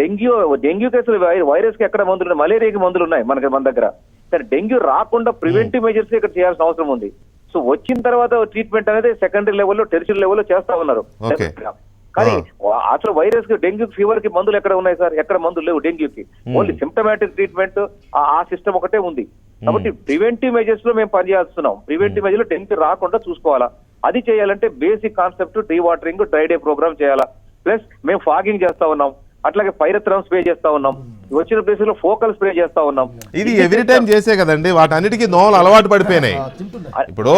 డెంగ్యూ కేసులు, వైరస్ కి ఎక్కడ మందులు ఉన్నాయి, మలేరియాకి మందులు ఉన్నాయి మన దగ్గర. సరే డెంగ్యూ రాకుండా ప్రివెంటివ్ మెజర్స్ ఇక్కడ చేయాల్సిన అవసరం ఉంది. సో వచ్చిన తర్వాత ట్రీట్మెంట్ అనేది సెకండరీ లెవెల్లో, టెరిషరీ లెవెల్లో చేస్తా ఉన్నారు. కానీ అసలు వైరస్ కి, డెంగ్యూ ఫీవర్ కి మందులు ఎక్కడ ఉన్నాయి సార్? ఎక్కడ మందులు లేవు డెంగ్యూకి. ఓన్లీ సిమ్టమాటిక్ ట్రీట్మెంట్ ఆ సిస్టమ్ ఒకటే ఉంది. కాబట్టి ప్రివెంటివ్ మెజర్స్ లో మేము పనిచేస్తున్నాం. ప్రివెంటివ్ మెజర్ లో డెంగ్యూ రాకుండా చూసుకోవాలా. అది చేయాలంటే basic concept dewatering, dry day programme చేయాలా. ప్లస్ మేము ఫాగింగ్ చేస్తా ఉన్నాం, అట్లాగే పైరత్రం స్ప్రే చేస్తా ఉన్నాం, వచ్చిన ప్లేస్ లో ఫోకల్ స్ప్రే చేస్తా ఉన్నాం. ఇది ఎవ్రీ టైం చేసే కదండి, వాటన్నిటికీ దోమలు అలవాటు పడిపోయినాయి. ఇప్పుడు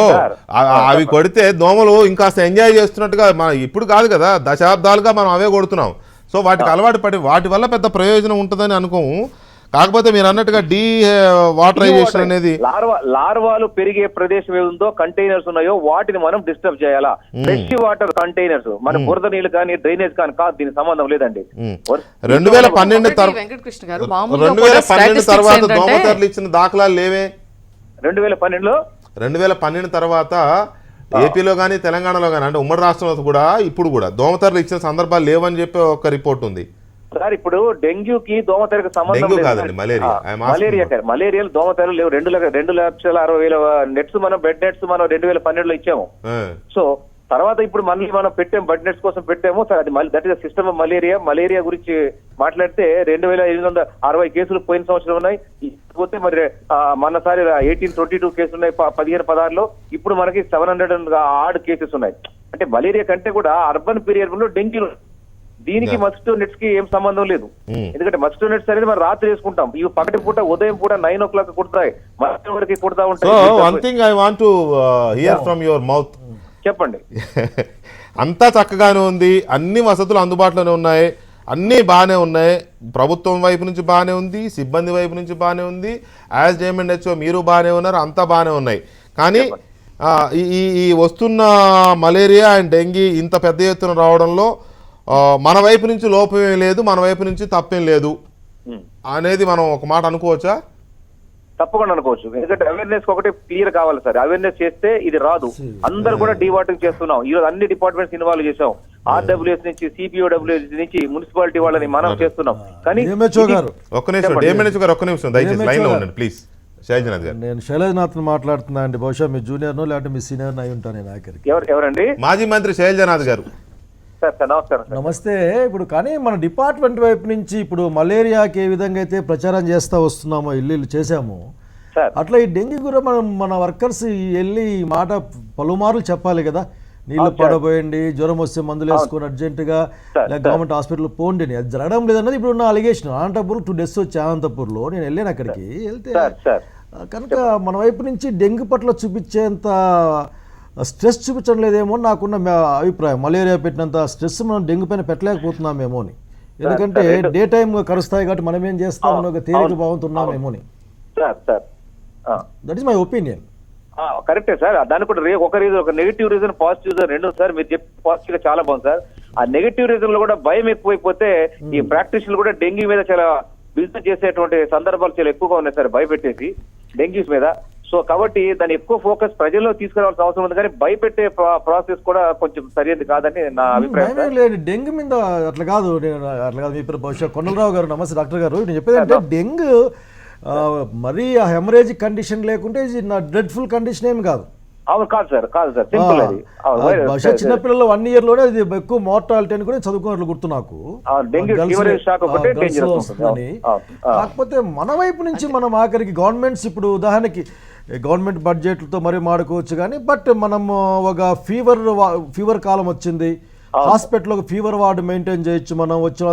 అవి కొడితే దోమలు ఇంకాస్త ఎంజాయ్ చేస్తున్నట్టుగా ఇప్పుడు కాదు కదా, దశాబ్దాలుగా మనం అవే కొడుతున్నాం. సో వాటికి అలవాటు పడి వాటి వల్ల పెద్ద ప్రయోజనం ఉంటుందని అనుకోము. కాకపోతే మీరు అన్నట్టుగా డీ వాటరైజేషన్ అనేది, లార్వాలు పెరిగే ప్రదేశం ఏముందో, కంటైనర్స్ ఉన్నాయో వాటిని మనం డిస్టర్బ్ చేయాలా. ఫ్రెష్ వాటర్ కంటైనర్స్, మన బురద నీళ్ళు కానీ డ్రైనేజ్ కానీ కాదు, దీనికి సంబంధం లేదండి. 2012 తర్వాత దోమతెరలు ఇచ్చిన దాఖలాలు లేవే. 2012 తర్వాత ఏపీలో కానీ తెలంగాణలో కానీ, అంటే ఉమ్మడి రాష్ట్రంలో కూడా ఇప్పుడు కూడా దోమతెరలు ఇచ్చిన సందర్భాలు లేవని చెప్పి ఒక రిపోర్ట్ ఉంది. సార్ ఇప్పుడు డెంగ్యూకి దోమతెరకు సంబంధం లేదు. మలేరియాలో దోమతెరలు లేవు. 2,60,000 నెట్స్, మనం బెడ్ నెట్స్ మనం 2012లో ఇచ్చాము. సో తర్వాత ఇప్పుడు మళ్ళీ మనం పెట్టాము, బెడ్ నెట్స్ కోసం పెట్టాము. అది that is system of malaria గురించి మాట్లాడితే 2,860 కేసులు పోయిన సంవత్సరం ఉన్నాయి. పోతే మరి మొన్నసారి 1822 కేసులు ఉన్నాయి 15-16లో. ఇప్పుడు మనకి 700 ఆడ్ కేసెస్ ఉన్నాయి. అంటే మలేరియా కంటే కూడా అర్బన్ పీరియడ్ లో డెంగ్యూ. దీనికి మస్కిటో నెట్స్ కి ఏం సంబంధం లేదు. ఎందుకంటే మస్కిటో నెట్స్ అనేది మనం రాత్రి వేసుకుంటాం, ఇవి పగటి పూట ఉదయం పూట 9 o'clock కుడతాయి, మధ్యాహ్నం వరకు కుడతా ఉంటాయి. One thing I want to hear from your mouth. చెప్పండి. అంతా చక్కగానే ఉంది, అన్ని వసతులు అందుబాటులోనే ఉన్నాయి, అన్నీ బాగానే ఉన్నాయి. ప్రభుత్వం వైపు నుంచి బాగానే ఉంది, సిబ్బంది వైపు నుంచి బాగానే ఉంది, యాజ్ JMHO మీరు బాగానే ఉన్నారు, అంతా బాగానే ఉన్నాయి. కానీ ఈ వస్తున్న మలేరియా అండ్ డెంగీ ఇంత పెద్ద ఎత్తున రావడంలో మన వైపు నుంచి లోపమేం లేదు, మన వైపు నుంచి తప్పేం లేదు అనేది మనం ఒక మాట అనుకోవచ్చా? తప్పకుండా అనుకోవచ్చు. ఎందుకంటే అవేర్నెస్ ఒకటి క్లియర్ కావాలి సార్. అవేర్నెస్ చేస్తే ఇది రాదు. అందరు కూడా డీవాటరింగ్ చేస్తున్నాం. ఈ రోజు అన్ని డిపార్ట్మెంట్స్ ఇన్వాల్వ్ చేసాం. RWS నుంచి, CPOWS నుంచి, మున్సిపాలిటీ వాళ్ళని మనం చేస్తున్నాం. కానీ ఒక్క నిమిషం దయచేసి లైన్ లో ఉండండి ప్లీజ్. శైలజనాథ్ గారు, నేను శైలజనాథ్ మాట్లాడుతున్నా అండి. బహుశా మీ జూనియర్నో లేకపోతే మీ సీనియర్ అయి ఉంటాను నేను ఆఖరికి. ఎవరండి? మాజీ మంత్రి శైలజనాథ్ గారు. నమస్తే. ఇప్పుడు కానీ మన డిపార్ట్మెంట్ వైపు నుంచి ఇప్పుడు మలేరియాకి ఏ విధంగా అయితే ప్రచారం చేస్తూ వస్తున్నామో, ఇల్లు చేసాము, అట్లా ఈ డెంగ్యూ కూడా మన వర్కర్స్ వెళ్ళి ఈ మాట పలుమార్లు చెప్పాలి కదా. నీళ్లు పడబోయండి, జ్వరం వస్తే మందులు వేసుకొని అర్జెంటుగా గవర్నమెంట్ హాస్పిటల్ పోండి. అది జరగడం లేదన్నది ఇప్పుడు ఉన్న అలిగేషన్. అనంతపూర్ 2 days వచ్చి అనంతపూర్లో నేను వెళ్ళాను. అక్కడికి వెళ్తే కనుక మన వైపు నుంచి డెంగ్యూ పట్ల చూపించేంత స్ట్రెస్ చూపించడం లేదేమో నాకున్న అభిప్రాయం. మలేరియా పెట్టినంత స్ట్రెస్ మనం డెంగ్యూ పైన పెట్టలేకపోతున్నామేమో అని. ఎందుకంటే డే టైం కరుస్తాయి కాబట్టి మనం ఏం చేస్తామని ఒక తేలిక భావంతున్నామేమో అని. That is my opinion. కరెక్టే సార్. దానికి కూడా ఒక రీజన్, ఒక నెగిటివ్ రీజన్, పాజిటివ్ రీజన్ రెండు సార్. మీరు చెప్పి పాజిటివ్ గా చాలా బాగుంది సార్. ఆ నెగిటివ్ రీజన్ లో కూడా భయం ఎక్కువైపోతే ఈ ప్రాక్టీషనల్ కూడా డెంగ్యూ మీద చాలా బిజినెస్ చేసేటువంటి సందర్భాలు చాలా ఎక్కువగా ఉన్నాయి సార్, భయపెట్టేసి డెంగ్యూస్ మీద. సో కాబట్టి దాన్ని ఎక్కువ ఫోకస్ ప్రజల్లో తీసుకురావాల్సిన అవసరం ఉంది. కానీ భయపెట్టే ప్రాసెస్ కూడా కొంచెం సరైనది కాదని నా అభిప్రాయం. లేదు డెంగ్యూ మీద అట్లా కాదు, మీ బహుశా కొండలరావు గారు. నమస్తే డాక్టర్ గారు. నేను చెప్పేది అంటే డెంగ్యూ మరీ ఆ హెమరేజిక్ కండిషన్ లేకుంటే నా డ్రెడ్ఫుల్ కండిషన్ ఏమి కాదు. అవును, కాదు సార్, కాదు సార్, సింపుల్ అది. బహుశా చిన్నపిల్లలు 1 year లోనే అది ఎక్కువ మార్టాలిటీ అని కూడా చదువుకున్నట్లు గుర్తు నాకు. కాకపోతే మన వైపు నుంచి మనం ఆఖరికి గవర్నమెంట్స్ ఇప్పుడు ఉదాహరణకి గవర్నమెంట్ బడ్జెట్లతో మరీ మాడుకోవచ్చు కానీ, బట్ మనం ఒక ఫీవర్ కాలం వచ్చింది, హాస్పిటల్ ఫీవర్ వార్డు మెయింటైన్ చేయొచ్చు, మనం వచ్చిన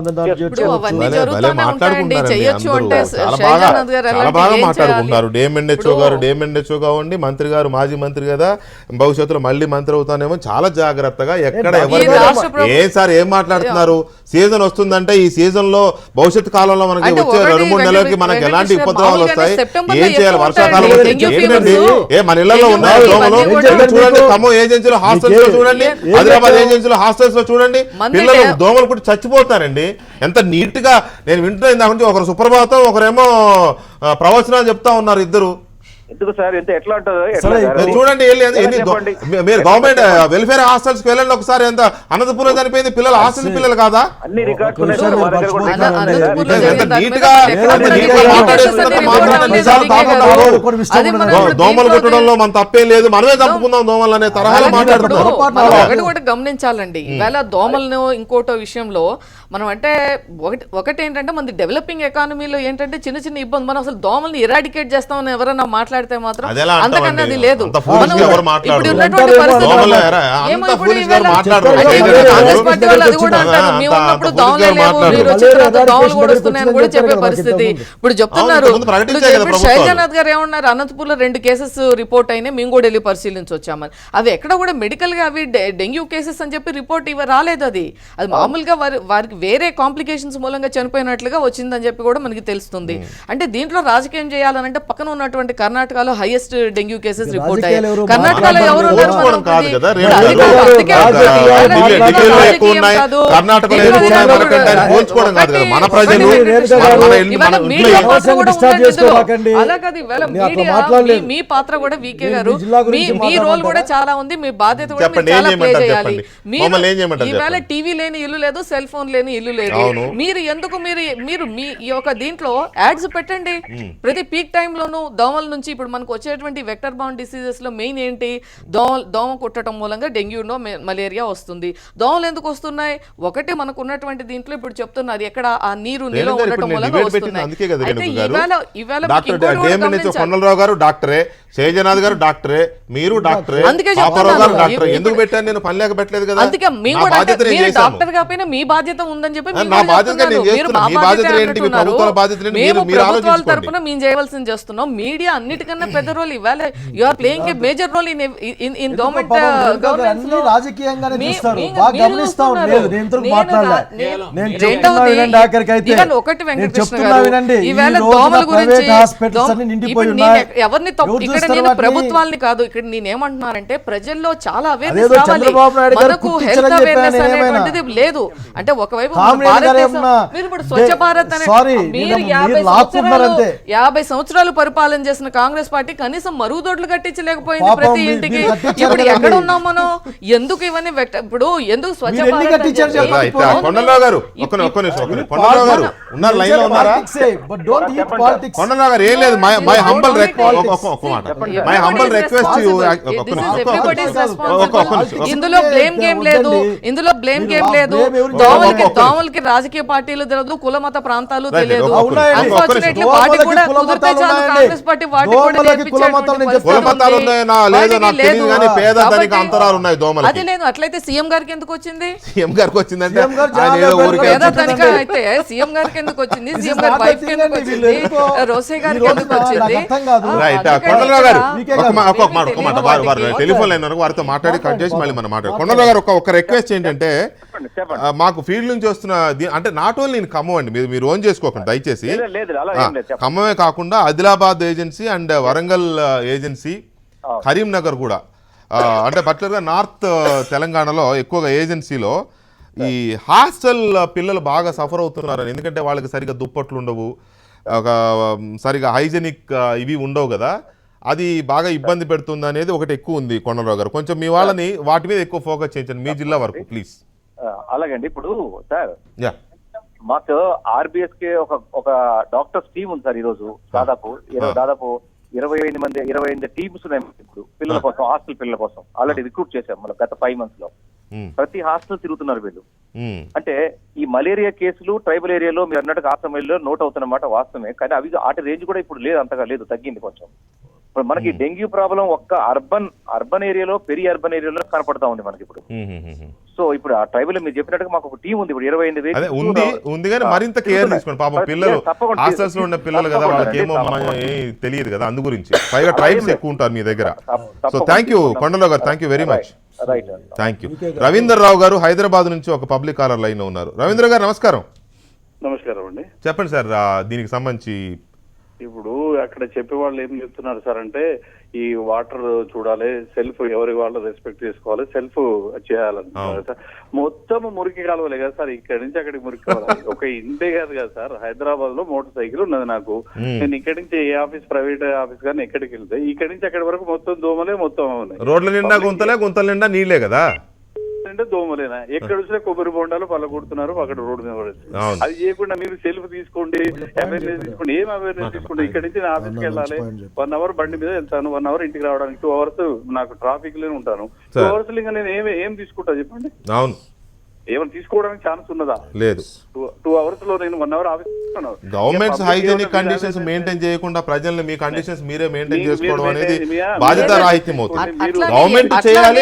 ఇప్పుడు అవన్నీ భలే జరుగుతూనే ఉంటాయండి. మాట్లాడుకుంటారండి చేయొచ్చు అందరూ. అంటే చాలా శైలజానాథ్ గారు చాలా ఎలాంటి బాగా ఏం మాట్లాడుకుంటారు. చేయాలి? డిఎంఎన్హెచ్ఓ గారు డిఎంఎన్హెచ్ఓగా ఉండి మంత్రి గారు మాజీ మంత్రి కదా, భవిష్యత్తులో మళ్ళీ మంత్రి అవుతానేమో చాలా జాగ్రత్తగా ఎక్కడ ఎవరు రాష్ట్ర ప్రభుత్వం- ఏం సార్ ఏం మాట్లాడుతున్నారు? సీజన్ వస్తుందంటే ఈ సీజన్ లో భవిష్యత్తు కాలంలో మనకి అంటే వచ్చే ఒకటి 2-3 నెలలకి మనకి వెంకటేశ్వర ఎలాంటి ఉపద్రవాలు మామూలుగానే వస్తాయి, సెప్టెంబర్లో ఏం చేయాలి? ఎక్కువ వర్షాకాలం ఉంటాయి. వచ్చి డెంగ్యూ ఏంటండి? ఫీవర్స్. మన ఇళ్లలో ఉన్నాయి ఇవన్నీ దోమలు. కూడా వెళ్ళి చూడండి, ఖమ్మం ఏజెన్సీలో హాస్టల్స్ లో చూడండి, ఆదిలాబాద్ ఏజెన్సీలో హాస్టల్స్ లో చూడండి, మంది పిల్లలు దోమలు పుట్టి చచ్చిపోతారండి. ఎంత నీట్ గా నేను వింటున్నా ఇందాక నుంచి, ఒకరు సుప్రభాతం ఒకరేమో ప్రవచనాలు చెప్తా ఉన్నారు ఇద్దరు. ఎందుకు సార్ ఎంత ఎట్లా ఉంటుందో సరే, మీరు చూడండి చెప్పండి. మీరు గవర్నమెంట్ వెల్ఫేర్ హాస్టల్స్ కి వెళ్ళండి ఒకసారి. ఎంత అనంతపురం చనిపోయింది పిల్లలు, హాస్టల్ పిల్లలు కాదా? అన్ని రికార్డ్స్ ఒక ఉన్నాయి సార్, విషయం మా దగ్గర కూడా మర్చిపోతున్నాను. రికార్డ్స్ ఉన్నాయి సార్. అనంతపురంలో ఎంత జరిగిన దాని నీట్ మీద గా ఎక్కడ ఎంత కూడా నీట్ గా రిపోర్ట్ మాట్లాడేస్తున్నంత చేసేది మాత్రాన రిపోర్ట్ నిజాలు లేదు. కాకుండా అది పోవు. మనం ఇప్పుడు దోమలు దీంట్లో కొట్టడంలో మన తప్పేం లేదు, మనమే చంపుకుందాం దోమలు అనే తరహాలో అలాగే మాట్లాడుతున్నారు. ఇప్పుడు మనం ఒకటి కూడా గమనించాలండి. ఈవేళ దోమలను ఇంకోటో విషయంలో మనం అంటే ఒకటి ఏంటంటే మన డెవలపింగ్ ఎకానమీలో ఏంటంటే చిన్న చిన్న ఇబ్బంది, మనం అసలు దోమల్ని ఇరాడికేట్ చేస్తామని ఎవరైనా మాట్లాడితే మాత్రం అదెలా అంతకన్నా అంటామండి? అది లేదు. అంత foolish గా మనం ఎవరు మాట్లాడరు? ఇప్పుడు ఉన్నటువంటి పరిస్థితుల్లో దోమలు ఎరా? ఏమో అంత ఇప్పుడు foolish గా ఈవేళ మాట్లాడరు. అంటే ఏం ఇప్పుడు చేస్తారు? కాంగ్రెస్ పార్టీ వాళ్ళు అది కూడా అంటారు, అంత మేము ఉన్నప్పుడు foolish దోమలే గా లేవు, మాట్లాడరు. మీరు వచ్చిన తర్వాత దోమలు కూడా వస్తున్నాయని కూడా చెప్పే పరిస్థితి ఇప్పుడు చెప్తున్నారు. అవును, ఇంతకుముందు ప్రకటించాయి కదా ఇప్పుడు ప్రభుత్వాలు. శైలజానాథ్ గారు ఏమన్నారు, అనంతపూర్లో 2 కేసెస్ రిపోర్ట్ అయినాయి, మేము కూడా వెళ్ళి పరిశీలించి వచ్చామని. అవి ఎక్కడ కూడా మెడికల్ గా అవి డెంగ్యూ కేసెస్ అని చెప్పి రిపోర్ట్ రాలేదు. అది మామూలుగా వారికి వేరే కాంప్లికేషన్స్ మూలంగా చనిపోయినట్లుగా వచ్చిందని చెప్పి కూడా మనకి తెలుస్తుంది. అంటే దీంట్లో రాజకీయం చేయాలనంటే పక్కన ఉన్నటువంటి కర్ణాటకలో హైయెస్ట్ డెంగ్యూ కేసెస్ రిపోర్ట్ రాజకీయాలు అయ్యాయి. ఎవరు కర్ణాటకలో ఎవరు ఉన్నారు? ఓర్చుకోవడం కాదు కదా, ఇప్పుడు అది రేపు కాదు, అందుకే రాజకీయాలు అందుకే ఢిల్లీలో రాజకీయం ఎక్కువ ఉన్నాయి, కాదు. కర్ణాటకలో దీంట్లో ఎక్కువ ఉన్నాయి, ఎవరు మనకంటే ఆయన పోల్చుకోవడం కాదు కదా. మన ప్రజలు మన ఇల్లు ఇవాళ మన మీడియా ఇంట్లో పాత్ర కూడా డిస్టర్బ్ ఉందండి ఇందులో. చేసుకోకండి. అలా కాదు, ఇవాళ నేను అట్లా మీడియా మాట్లాడలేదు. మీ పాత్ర కూడా వీకే నేను గారు, మీ జిల్లా గురించి మీ రోల్ కూడా చాలా ఉంది, మీ బాధ్యత కూడా చెప్పండి, మీరు ఏం చాలా ప్లే చేయమంటారు చేయాలి. చెప్పండి. మమ్మల్ని ఏం చేయమంటారు ఈవేళ చెప్పండి. టీవీ లేని ఇల్లు లేదు, సెల్ ఫోన్ లేని ఇల్లు లేదు. అవును. మీరు ఎందుకు మీరు మీ ఈ యొక్క దీంట్లో యాడ్స్ పెట్టండి ప్రతి పీక్ టైంలోనూ దోమల నుంచి. ఇప్పుడు మనకు వచ్చేటువంటి వెక్టర్ బౌండ్ డిసీజెస్ లో మెయిన్ ఏంటి? దోమ కుట్టడం మూలంగా డెంగ్యూనో మలేరియా వస్తుంది. దోమలు ఎందుకు వస్తున్నాయి? ఒకటి మనకు ఉన్నటువంటి దీంట్లో ఇప్పుడు చెప్తున్నారు ఎక్కడ ఆ నీరు నిల్వ రేణు గారు ఉండటం ఇప్పుడు నేను మూలంగా డిబేట్ పెట్టింది వస్తున్నాయి. అందుకే కదా అయితే రేణు గారు. ఇవాళ మీకు డాక్టర్ ఇంకోటి కూడా డిఎంఎన్హెచ్ఓ గమనించాలి. కొండలరావు గారు డాక్టరే, శైలజానాథ్ గారు డాక్టరే, మీరు డాక్టరే, అందుకే పాపారావు గారు చెప్తున్నాను. డాక్టరే. ఇప్పుడు- ఎందుకు పెట్టాను నేను? పని లేక పెట్టలేదు కదా. అందుకే మేము నా కూడా అంటే బాధ్యత నేను మీరు చేశాను. డాక్టర్ కాకపోయినా మీ బాధ్యత ఉందని చెప్పి మేము నా కూడా బాధ్యతగా నేను చెప్తున్నాను. మీరు చేస్తున్నా. మా మీ బాధ్యత బాధ్యత ఏంటి? మీ అంటున్నారు. ప్రభుత్వాల బాధ్యత ఏంటి? మేము మీరు ప్రభుత్వాల ఆలోచించుకోండి. తరపున మేము చేయవలసింది చేస్తున్నాం. మీడియా అన్నిటికన్నా పెద్ద రోల్ ఇవ్వాలి. You are playing a major role in government governance లో. రాజకీయంగానే మీ- చూస్తారు, మీ- బాగా మీరు గమనిస్తా చూస్తున్నారు. లేదు. నేను ఇంతకు నేను మాట్లాడలే. నేను- నేను రెండవది, చెప్తున్నా వినండి, ఆఖరికైతే ఇవాళ ఒకటి నేను వెంకటకృష్ణ చెప్తున్నా గారు, వినండి. ఈ ఈవేళ రోజున దోమల గురించి ప్రైవేట్ హాస్పిటల్స్ అన్ని నిండిపోయి ఇప్పుడు ఉన్నాయి. నేను ఎవరిని తప్పు ఎవరు ఇక్కడ చూస్తారు నేను వాటిని? ప్రభుత్వాలని కాదు, ఇక్కడ నేను ఏమంటున్నానంటే ప్రజల్లో చాలా అవేర్నెస్ అదేదో రావాలి. చంద్రబాబు నాయుడు గారు మనకు గుర్తించారని హెల్త్ చెప్పాను అవేర్నెస్ నేనేమైనా. అనేటువంటిది లేదు. అంటే ఒకవైపు మన కామ్రేడ్ గారు భారతదేశం, ఏమన్నా మీరు ఇప్పుడు స్వచ్ఛ భారత్ అనే సారీ, మీరు మీరు 50 లాక్కున్నారంతే. 50 పరిపాలన చేసిన కాంగ్రెస్ పార్టీ కనీసం మరుగుదొడ్లు కట్టించలేకపోయింది పాపం ప్రతి మీరు ఇంటికి. కట్టించారు ఇప్పుడు కదండి. ఎక్కడ ఉన్నాం మనం? ఎందుకు ఇవన్నీ ఇప్పుడు ఎందుకు స్వచ్ఛ మీరు ఎన్ని భారత్ అని కట్టించారు చెప్పి- చెప్పండి. రైట్. కొండలరావు గారు ఒక్క నిమిషం. కొండలరావు గారు ఉన్నారు, లైన్ లో ఉన్నారా? కొండలరావు గారు ఏం లేదు, మై హంబల్ ఒక్క మాట, మై హంబల్ రిక్వెస్ట్ యూ. ఇందులో బ్లేమ్ గేమ్ లేదు, ఇందులో బ్లేమ్ గేమ్ లేదు. దోమలకి రాజకీయ పార్టీలు తెలియదు, కుల మత ప్రాంతాలు Right, తెలియదు. అవునండి. అన్ఫార్చునేట్లీ దోమలకి వాటి కూడా కుల కుదిరితే మతాలు చాలు ఉన్నాయండి. కాంగ్రెస్ పార్టీ వాటి కూడా దోమలకి కుల నేర్పించేటువంటి మతాలు నేను పరిస్థితి కుల మతాలు ఉంది. ఉన్నాయో లేదో నాకు వాటికి తెలియదు కానీ పేద కాబట్టి ధనిక అంతరాలు ఉన్నాయి దోమలకి. అది లేదు. అట్లయితే సీఎం గారికి ఎందుకు వచ్చింది? సీఎం గారికి వచ్చిందంటే సీఎం గారు ఆయన ఏదో చాలా ఊరికే పేద చెప్పండి. ధనిక అయితే సీఎం గారికి ఎందుకు వచ్చింది? This సీఎం is గారి not a వైఫ్ thing ఎందుకు అండి. వచ్చింది? వీళ్ళు ఎందుకో రోసే ఈ గారికి రోజు ఎందుకు నాకు వచ్చింది? అర్థం కాదు. రైట్. అందుకని కొండలరావు గారు వీకే ఒక గారు. మాట వారు టెలిఫోన్ లైన్ వరకు వారితో మాట్లాడి కట్ చేసి మళ్ళీ మనం మాట్లాడు. కొండలరావు గారు ఒక రిక్వెస్ట్ ఏంటంటే, మాకు ఫీల్డ్ నుంచి వస్తున్న అంటే నాట్ ఓన్లీ నేను ఖమ్మం అండి, మీరు ఓన్ చేసుకోకండి దయచేసి. లేదు అలా ఏం లేదు, చెప్పండి. ఖమ్మమే కాకుండా Adilabad agency and Warangal agency, Karimnagar కూడా, అంటే పర్టికులర్గా నార్త్ తెలంగాణలో ఎక్కువగా ఏజెన్సీలో ఈ హాస్టల్ పిల్లలు బాగా సఫర్ అవుతున్నారు. ఎందుకంటే వాళ్ళకి సరిగా దుప్పట్లు ఉండవు, ఒక సరిగా హైజెనిక్ ఇవి ఉండవు కదా, అది బాగా ఇబ్బంది పెడుతుంది అనేది ఒకటి ఎక్కువ ఉంది. కొండలరావు గారు కొంచెం మీ వాళ్ళని వాటి మీద ఎక్కువ ఫోకస్ చేయించండి మీ జిల్లా వరకు ప్లీజ్. అలాగండి. ఇప్పుడు సార్ యా మాకు ఆర్బిఎస్ కి ఒక డాక్టర్స్ టీమ్ ఉంది సార్. ఈ రోజు దాదాపు 28 టీమ్స్ ఉన్నాయి ఇప్పుడు పిల్లల కోసం, హాస్టల్ పిల్లల కోసం ఆల్రెడీ రిక్రూట్ చేశాం మనం గత 5 months లో. ప్రతి హాస్టల్ తిరుగుతున్నారు వీళ్ళు. అంటే ఈ మలేరియా కేసులు ట్రైబల్ ఏరియాలో మీరు అన్నట్టుగా ఆసమయంలో నోట్ అవుతున్నమాట వాస్తవమే, కానీ అవి వాటి రేంజ్ కూడా ఇప్పుడు లేదు, అంతగా లేదు, తగ్గింది కొంచెం. ఇప్పుడు మనకి డెంగ్యూ ప్రాబ్లం ఒక్క అర్బన్ ఏరియాలో పెరి అర్బన్ ఏరియాలో కనపడతా ఉంది మనకి ఇప్పుడు. సో ఇప్పుడు ఆ ట్రైబల్ మీరు చెప్పినట్టుగా మాకు ఒక టీం ఉంది ఇప్పుడు 28 ఉంది కానీ మరింత కేర్ తీసుకోండి. పాపం పిల్లలు హాస్టల్స్ లో ఉన్న పిల్లలు కదా, వాళ్ళకి ఏమో తెలియదు కదా, అందు గురించి పైగా ట్రైబ్స్ ఎక్కువ ఉంటారు మీ దగ్గర. So thank you Kondalarao garu, thank you very much. Thank you. Ravinder Rao garu Hyderabad నుంచి ఒక పబ్లిక్ కాలర్ లైన్ లో ఉన్నారు. రవీంద్ర గారు నమస్కారం. నమస్కారం అండి. చెప్పండి సార్, దీనికి సంబంధించి. ఇప్పుడు అక్కడ చెప్పే వాళ్ళు ఏం చెప్తున్నారు సార్ అంటే, ఈ వాటర్ చూడాలి, సెల్ఫ్ ఎవరి వాళ్ళు రెస్పెక్ట్ చేసుకోవాలి, సెల్ఫ్ చేయాలంటున్నారు సార్. మొత్తం మురికి కాలువలే కదా సార్, ఇక్కడి నుంచి అక్కడికి మురికి కావాలి. ఒక ఇంటే కాదు కదా సార్, హైదరాబాద్ లో మోటార్ సైకిల్ ఉన్నది నాకు, నేను ఇక్కడి నుంచి ఏ ఆఫీస్ ప్రైవేట్ ఆఫీస్ కానీ ఎక్కడికి వెళ్తే ఇక్కడి నుంచి అక్కడి వరకు మొత్తం దోమలే మొత్తం ఉన్నాయి. రోడ్ల నిండా గుంతల నిండా నీళ్లే కదా, అంటే దోమలేనా, ఎక్కడ వచ్చినా కొబ్బరి బొండాలు పళ్ళ కొడుతున్నారు అక్కడ రోడ్డు మీద పడేసి. అది చేయకుండా మీరు సెల్ఫ్ తీసుకోండి, అవేర్నెస్ తీసుకోండి. ఏం అవేర్నెస్ తీసుకోండి, ఇక్కడ నుంచి నా ఆఫీస్కి వెళ్ళాలి, 1 అవర్ బండి మీద వెళ్తాను, 1 అవర్ ఇంటికి రావడానికి 2 అవర్స్ నాకు ట్రాఫిక్ లోనే ఉంటాను. 2 అవర్స్ ఇంకా నేను ఏం తీసుకుంటా చెప్పండి. అవును, ఏమైనా తీసుకోవడానికి ఛాన్స్ ఉన్నదా? లేదు. 2 అవర్స్ లో నేను 1 our office. Governments hygienic conditions maintain చేయకుండా ప్రజల్ని మీ కండిషన్స్ మీరే మెయింటైన్ చేసుకోవడం అనేది బాధ్యత రాహిత్యం అవుతుంది. గవర్నమెంట్ చేయాలి,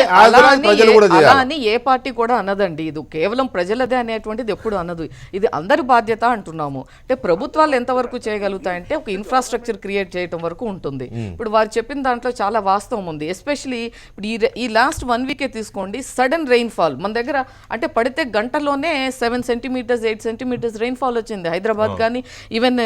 ప్రజలు కూడా చేయాలి అని ఏ పార్టీ కూడా అనదండి. ఇది కేవలం ప్రజలదే అనేటువంటిది ఎప్పుడు అనదు. ఇది అందరి బాధ్యత అంటున్నాము. అంటే ప్రభుత్వాలు ఎంతవరకు చేయగలుగుతాయంటే ఒక ఇన్ఫ్రాస్ట్రక్చర్ క్రియేట్ చేయడం వరకు ఉంటుంది. ఇప్పుడు వారు చెప్పిన దాంట్లో చాలా వాస్తవం ఉంది. ఎస్పెషలీ ఇప్పుడు ఈ లాస్ట్ 1 వీకే తీసుకోండి, సడన్ రెయిన్ ఫాల్ మన దగ్గర అంటే పడితే గంటలోనే 7 సెంటీమీటర్స్ 8 సెంటీమీటర్స్ రెయిన్ ఫాల్ వచ్చింది. హైదరాబాద్ కానీ ఈవెన్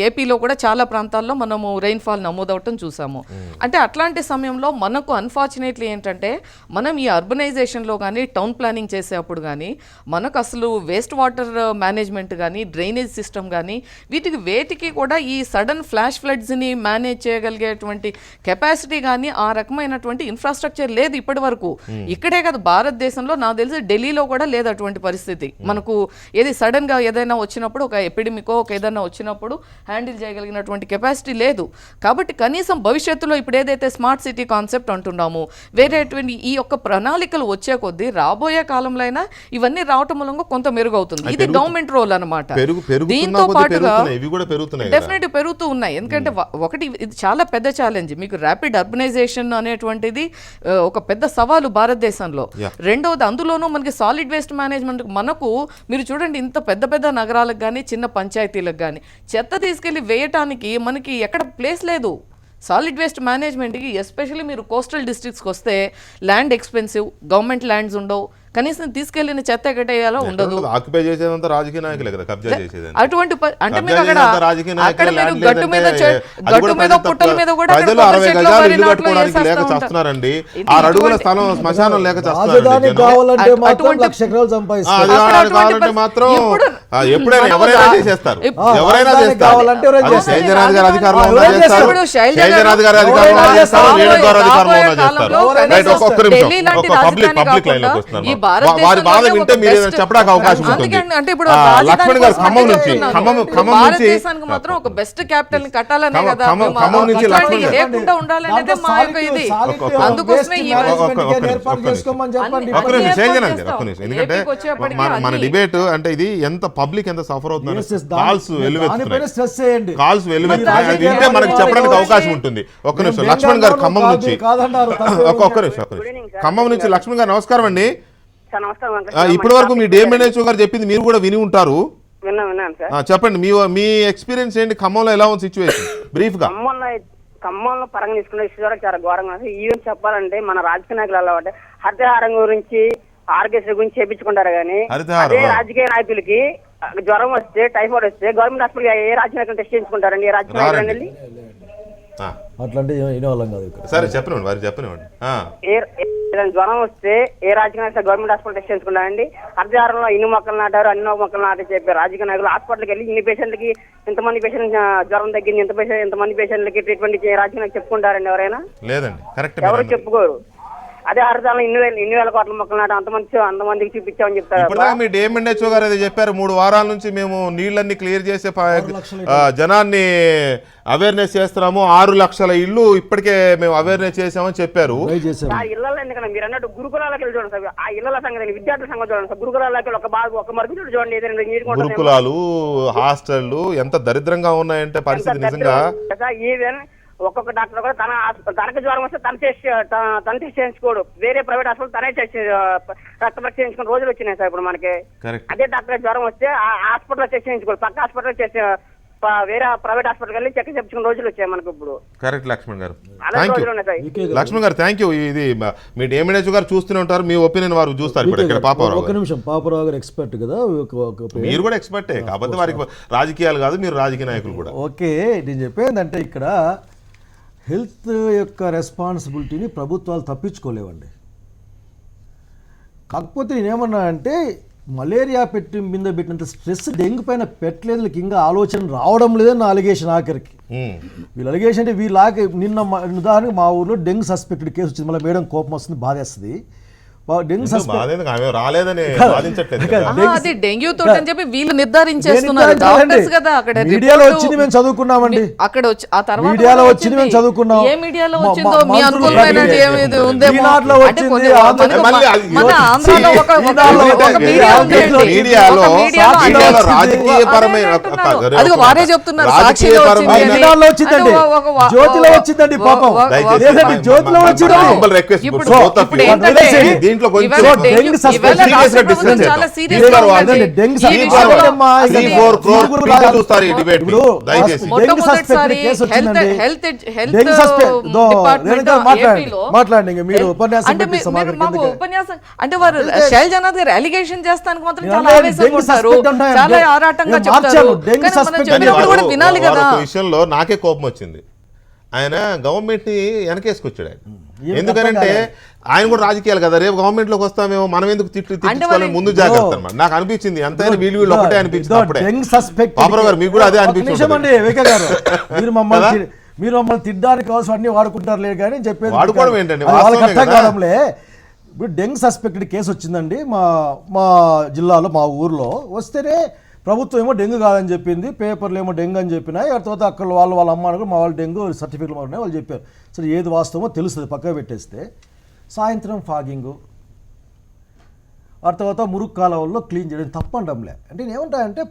ఏపీలో కూడా చాలా ప్రాంతాల్లో మనము రెయిన్ ఫాల్ నమోదవటం చూసాము. అంటే అట్లాంటి సమయంలో మనకు అన్ఫార్చునేట్లీ ఏంటంటే మనం ఈ అర్బనైజేషన్లో కానీ టౌన్ ప్లానింగ్ చేసేటప్పుడు కానీ మనకు అసలు వేస్ట్ వాటర్ మేనేజ్మెంట్ కానీ డ్రైనేజ్ సిస్టమ్ కానీ వేటికి కూడా ఈ సడన్ ఫ్లాష్ ఫ్లడ్స్ని మేనేజ్ చేయగలిగేటువంటి కెపాసిటీ కానీ ఆ రకమైనటువంటి ఇన్ఫ్రాస్ట్రక్చర్ లేదు ఇప్పటి వరకు. ఇక్కడే కాదు, భారతదేశంలో నాకు తెలిసి ఢిల్లీలో కూడా లేదు అటువంటి పరిస్థితి. మనకు ఏది సడన్ గా ఏదైనా వచ్చినప్పుడు ఒక ఎపిడమికో ఒక ఏదైనా వచ్చినప్పుడు హ్యాండిల్ చేయగలిగినటువంటి కెపాసిటీ లేదు. కాబట్టి కనీసం భవిష్యత్తులో ఇప్పుడు ఏదైతే స్మార్ట్ సిటీ కాన్సెప్ట్ అంటున్నామో వేరేటువంటి ఈ యొక్క ప్రణాళికలు వచ్చే కొద్దీ రాబోయే కాలంలో అయినా ఇవన్నీ రావటం మూలంగా కొంత మెరుగవుతుంది. ఇది గవర్నమెంట్ రోల్ అనమాట. దీంతో పాటుగా డెఫినెట్ పెరుగుతూ ఉన్నాయి. ఎందుకంటే ఒకటి ఇది చాలా పెద్ద ఛాలెంజ్. మీకు ర్యాపిడ్ అర్బనైజేషన్ అనేటువంటిది ఒక పెద్ద సవాలు భారతదేశంలో. రెండవది అందులోనూ మనకి సాలిడ్ వేస్ట్ మేనేజ్మెంట్. మనకు మీరు చూడండి, ఇంత పెద్ద పెద్ద నగరాలకు కానీ చిన్న పంచాయతీలకు కానీ చెత్త తీసుకెళ్లి వేయటానికి మనకి ఎక్కడ ప్లేస్ లేదు. సాలిడ్ వేస్ట్ మేనేజ్మెంట్కి ఎస్పెషల్లీ మీరు కోస్టల్ డిస్ట్రిక్ట్స్కి వస్తే ల్యాండ్ ఎక్స్పెన్సివ్, గవర్నమెంట్ ల్యాండ్స్ ఉండవు, కనీసం తీసుకెళ్లిన చెత్త ఎక్కడేయాలో ఉండదు. ఆక్యుపై చేసేదంతా రాజకీయ నాయకులే కదా, కబ్జా చేసేది. అటువంటి అంటే మీరు అక్కడ మీరు గట్టు మీద పుట్టల మీద కూడా 60 గజాలు ఇల్లు కట్టుకోవడానికి లేక చేస్తున్నారండి. 6 అడుగుల స్థలం శ్మశానం లేక చేస్తున్నారండి. కావాలంటే మాత్రం ఎప్పుడైనా ఎవరైనా చేసేస్తారు, ఎవరైనా చేస్తారు. శైలజనాథ్ గారు అధికారంలో చేస్తారు, శైలజనాథ్ గారు అధికారంలో చేస్తారు, వీళ్ళ ద్వారా అధికారంలో చేస్తారు. ఒక్క నిమిషం, పబ్లిక్ లైన్ లోకి వస్తున్నారు. వారి బాధ వింటే మీరు చెప్పడానికి అవకాశం ఉంటుంది. లక్ష్మణ్ గారు ఖమ్మం నుంచి మాత్రం ఒక బెస్ట్ క్యాపిటల్ ని కట్టాలనే కదా, ఖమ్మం నుంచి లక్ష్మణ్ గారు లేకుండా ఉండాలనేదే మా యొక్క ఇది. అందుకోసమే ఎందుకంటే మన డిబేట్ అంటే ఇది ఎంత పబ్లిక్ ఎంత సఫర్ అవుతుంది, కాల్స్ వెల్లువెత్తుతున్నాయి, కాల్స్ వెల్లువెత్తుతున్నాయి. అది వింటే మనకి చెప్పడానికి అవకాశం ఉంటుంది. ఒక్క నిమిషం, లక్ష్మణ్ గారు ఖమ్మం నుంచి. ఒక్క నిమిషం, ఖమ్మం నుంచి లక్ష్మణ్ గారు నమస్కారం అండి. ఇప్పటి వరకు మీ డిఎంఎన్హెచ్ఓ గారు చెప్పింది మీరు కూడా విని ఉంటారు. చెప్పండి, మీ ఎక్స్పీరియన్స్ ఏంటి? ఖమ్మంలో ఎలా ఉంది సిచ్యువేషన్ బ్రీఫ్ గా? ఖమ్మంలో పరంగా తీసుకునే చాలా ఘోరంగా. ఈవెన్ చెప్పాలంటే మన రాజకీయ నాయకులు ఎలా అంటే హరితహారం గురించి ఆరోగ్యశ్రీ గురించి చేయించుకుంటారు కానీ అదే రాజకీయ నాయకులకి జ్వరం వస్తే టైఫాయిడ్ వస్తే గవర్నమెంట్ హాస్పిటల్ ఏ రాజకీయ నాయకులు టెస్ట్ చేయించుకుంటారండి? ఏ రాజకీయ నాయకులు వెళ్ళి అట్లాంటి సరే చెప్పనివ్వండి, వారు చెప్పనివ్వండి. జ్వరం వస్తే ఏ రాజకీయ నాయకులు గవర్నమెంట్ హాస్పిటల్ టెస్ట్ చేసుకుంటారండి? హరితహారంలో ఇన్ని మొక్కలు నాటారు, అన్ని మొక్కలు నాటి చెప్పారు రాజకీయ నాయకులు. హాస్పిటల్కి వెళ్ళి ఇన్ని పేషెంట్లకి ఇంతమంది పేషెంట్ జ్వరం తగ్గింది, ఇంతమంది పేషెంట్లకి ట్రీట్మెంట్ రాజకీయ నాయకులు చెప్పుకుంటారండి ఎవరైనా? లేదండి, కరెక్ట్. ఎవరు చెప్పుకోరు. అదే హరితారం ఇన్ని వేల కోట్ల మొక్కలు నాటి అంతమందికి చూపించామని చెప్తారు. ఇప్పుడు మీ డిఎంఎన్హెచ్ఓ గారు అది చెప్పారు, 3 వారాల నుంచి మేము నీళ్ళన్ని క్లియర్ చేసే జనాన్ని అవేర్నెస్ చేస్తున్నాము, 6 లక్షల ఇల్లు ఇప్పటికే మేము అవేర్నెస్ చేసామని చెప్పారు. ఆ ఇళ్లలో ఎందుకంటే మీరు అన్నట్టు గురుకులాలకు వెళ్ళి చూడండి సార్, ఆ ఇళ్ల సంగతి విద్యార్థుల సంగతి చూడండి సార్, గురుకులాలకు ఒక మరుగు చూడండి, గురుకులాలు హాస్టళ్లు ఎంత దరిద్రంగా ఉన్నాయంటే పరిస్థితి నిజంగా. ఈవెన్ ఒక్కొక్క డాక్టర్ కూడా తనకు జ్వరం వస్తే తన టెస్ట్ చేయించుకోడు, వేరే ప్రైవేట్ హాస్పిటల్ తనే రక్త పరీక్ష చేయించుకున్న రోజులు వచ్చినాయి సార్. ఇప్పుడు మనకి అదే డాక్టర్ జ్వరం వస్తే ఆ హాస్పిటల్ టెస్ట్ చేయించుకోడు, పక్క హాస్పిటల్ వేరే ప్రైవేట్ హాస్పిటల్ వెళ్ళి చెక్ చేయించుకున్న రోజులు వచ్చాయి మనకి ఇప్పుడు. కరెక్ట్ లక్ష్మణ్ గారు, లక్ష్మణ్ గారు థ్యాంక్ యూ. ఇది మీ డిఎంఎన్హెచ్ఓ గారు చూస్తూనే ఉంటారు, మీ ఒపీనియన్ వారు చూస్తారు. ఇప్పుడు ఇక్కడ పాపారావు, ఒక నిమిషం, పాపారావు గారు ఎక్స్పర్ట్ కదా, మీరు కూడా ఎక్స్పర్టే, కాకపోతే వారికి రాజకీయాలు కాదు, మీరు రాజకీయ నాయకులు కూడా. ఓకే, నేను చెప్పేందంటే ఇక్కడ హెల్త్ యొక్క రెస్పాన్సిబిలిటీని ప్రభుత్వాలు తప్పించుకోలేవండి. కాకపోతే నేనేమన్నా అంటే మలేరియా మీద పెట్టినంత స్ట్రెస్ డెంగ్యూ పైన పెట్టలేదు, వీళ్ళకి ఇంకా ఆలోచన రావడం లేదని నా అలిగేషన్. ఆఖరికి వీళ్ళు అలిగేషన్ అంటే నిన్న ఉదాహరణకి మా ఊర్లో డెంగ్యూ సస్పెక్టెడ్ కేసు వచ్చింది. మళ్ళీ మేడం కోపం వస్తుంది, బాధేస్తుంది. డెంగ్యూ తోటి అని చెప్పి వీళ్ళు నిర్ధారించేస్తున్నారు. మీడియాలో వచ్చింది మేము చదువుకున్నామండి, అక్కడ ఆ తర్వాత మీడియాలో వచ్చింది మేము చదువుకున్నాం. ఏ మీడియాలో వచ్చిందో మీ అనుకూలమైనది ఏమి ఉందేమో. అంటే మన ఆంధ్రాలో ఒక మీడియా అది వారే చెప్తున్నారు, సాక్షిలో వచ్చిందండి, జ్యోతిలో వచ్చిందండి, పాపం జ్యోతిలో వచ్చింది. ఇప్పుడు ఏంటంటే ఉపన్యాసం అంటే వారు శైలజనాథ్ గారు అలిగేషన్ చేస్తానికి మాత్రం చాలా ఆవేశంగా ఉంటారు, చాలా ఆరాటంగా చెప్తారు. కూడా వినాలి కదా. విషయంలో నాకే కోపం వచ్చింది, ఆయన గవర్నమెంట్ ని వెనకేసుకొచ్చాడు ఆయన. ఎందుకంటే ఆయన కూడా రాజకీయాలు కదా, రేపు గవర్నమెంట్ లోకి వస్తామేమో, మనం ఎందుకు తిట్టుకోవాలని ముందు జాగ్రత్త అన్నమాట. నాకు అనిపించింది అంతైనా వీళ్ళు ఒకటే అనిపించింది అప్పుడే. పాపరావు గారు మీకు కూడా అదే అనిపించింది. మీరు మమ్మల్ని తిట్టడానికి కావాల్సిన అన్ని వాడుకుంటారు లేదు కానీ చెప్పేది వాడుకోవడం ఏంటండి, ఇప్పుడు డెంగ్యూ సస్పెక్టెడ్ కేసు వచ్చిందండి మా జిల్లాలో, మా ఊర్లో. వస్తేనే ప్రభుత్వం ఏమో డెంగ్యూ కాదని చెప్పింది, పేపర్లు ఏమో డెంగ్యూ అని చెప్పినాయి. ఆ తర్వాత అక్కడ వాళ్ళ అమ్మ కూడా మా వాళ్ళు డెంగ్యూ సర్టిఫికెట్లు ఉన్నాయి వాళ్ళు చెప్పారు. సరే ఏది వాస్తవమో తెలుస్తుంది, పక్కన పెట్టేస్తే సాయంత్రం ఫాగింగు, ఆ తర్వాత మురుగు కాలువల్లో క్లీన్ చేయడం తప్పండంలే. అంటే నేనేమంటానంటే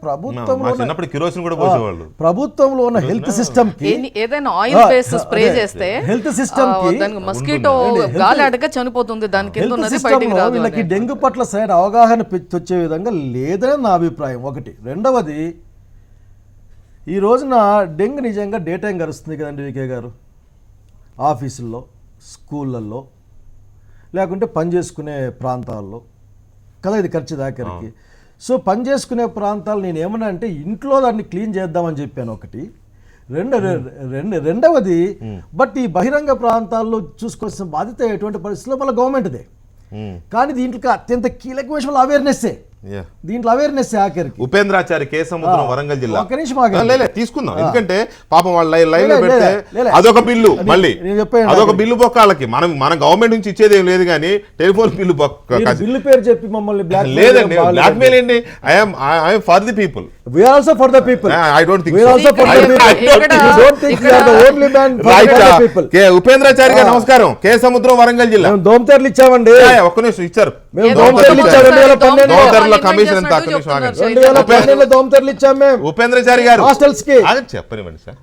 ప్రభుత్వంలో ఉన్న హెల్త్ సిస్టమ్ కి ఏదైనా ఆయిల్ బేస్ స్ప్రే చేస్తే హెల్త్ సిస్టమ్ కి మస్కిటో గాలి అడగ చనిపోతుంది, దాని కింద ఉన్నది బయటికి రాదు. వీళ్ళకి డెంగ్యూ పట్ల సరైన అవగాహన వచ్చే విధంగా లేదని నా అభిప్రాయం ఒకటి. రెండవది, ఈ రోజున డెంగ్యూ నిజంగా డే టైం గడుస్తుంది కదండి వికే గారు, ఆఫీసుల్లో, స్కూళ్ళల్లో, లేకుంటే పని చేసుకునే ప్రాంతాల్లో కదా, ఇది ఖర్చు దాకరికి. సో పని చేసుకునే ప్రాంతాలు నేను ఏమన్నా అంటే ఇంట్లో దాన్ని క్లీన్ చేద్దామని చెప్పాను ఒకటి. రెండవది, బట్ ఈ బహిరంగ ప్రాంతాల్లో చూసుకోవాల్సిన బాధ్యత ఎటువంటి పరిస్థితుల్లో మళ్ళీ గవర్నమెంట్దే. కానీ దీంట్లో అత్యంత కీలక విషయంలో అవేర్నెస్, దీంట్లో అవేర్నెస్ ఆఖరికి ఉపేంద్రాచారి కేసముద్రం వరంగల్ జిల్లా తీసుకుందాం. ఎందుకంటే పాపం వాళ్ళ లైవ్ లో పెడితే అదొక బిల్లు, మళ్ళీ అదొక బిల్లు బొక్కాళ్ళకి. మన గవర్నమెంట్ నుంచి ఇచ్చేది ఏం లేదు కానీ టెలిఫోన్ బిల్లు బిల్లు పేరు చెప్పి మమ్మల్ని లేదండి, బ్లాక్ మెయిల్ ఏంటి. I'm for the people, we are also for the people. I don't think we are also for the people. You don't think we are the only man for the people. Upendrachari గారు నమస్కారం. కే సముద్రం వరంగల్ జిల్లా. మేము దోమతెరలు ఇచ్చామండి, ఒక్క నిమిషం ఇచ్చారు. మేము దోమతెరలు ఇచ్చాం 2012 కమిషన్ ఎంత 2012 దోమతెరలు ఇచ్చాం మేము ఉపేంద్రాచారి గారు హాస్టల్స్ కి. చెప్పనివ్వండి సార్.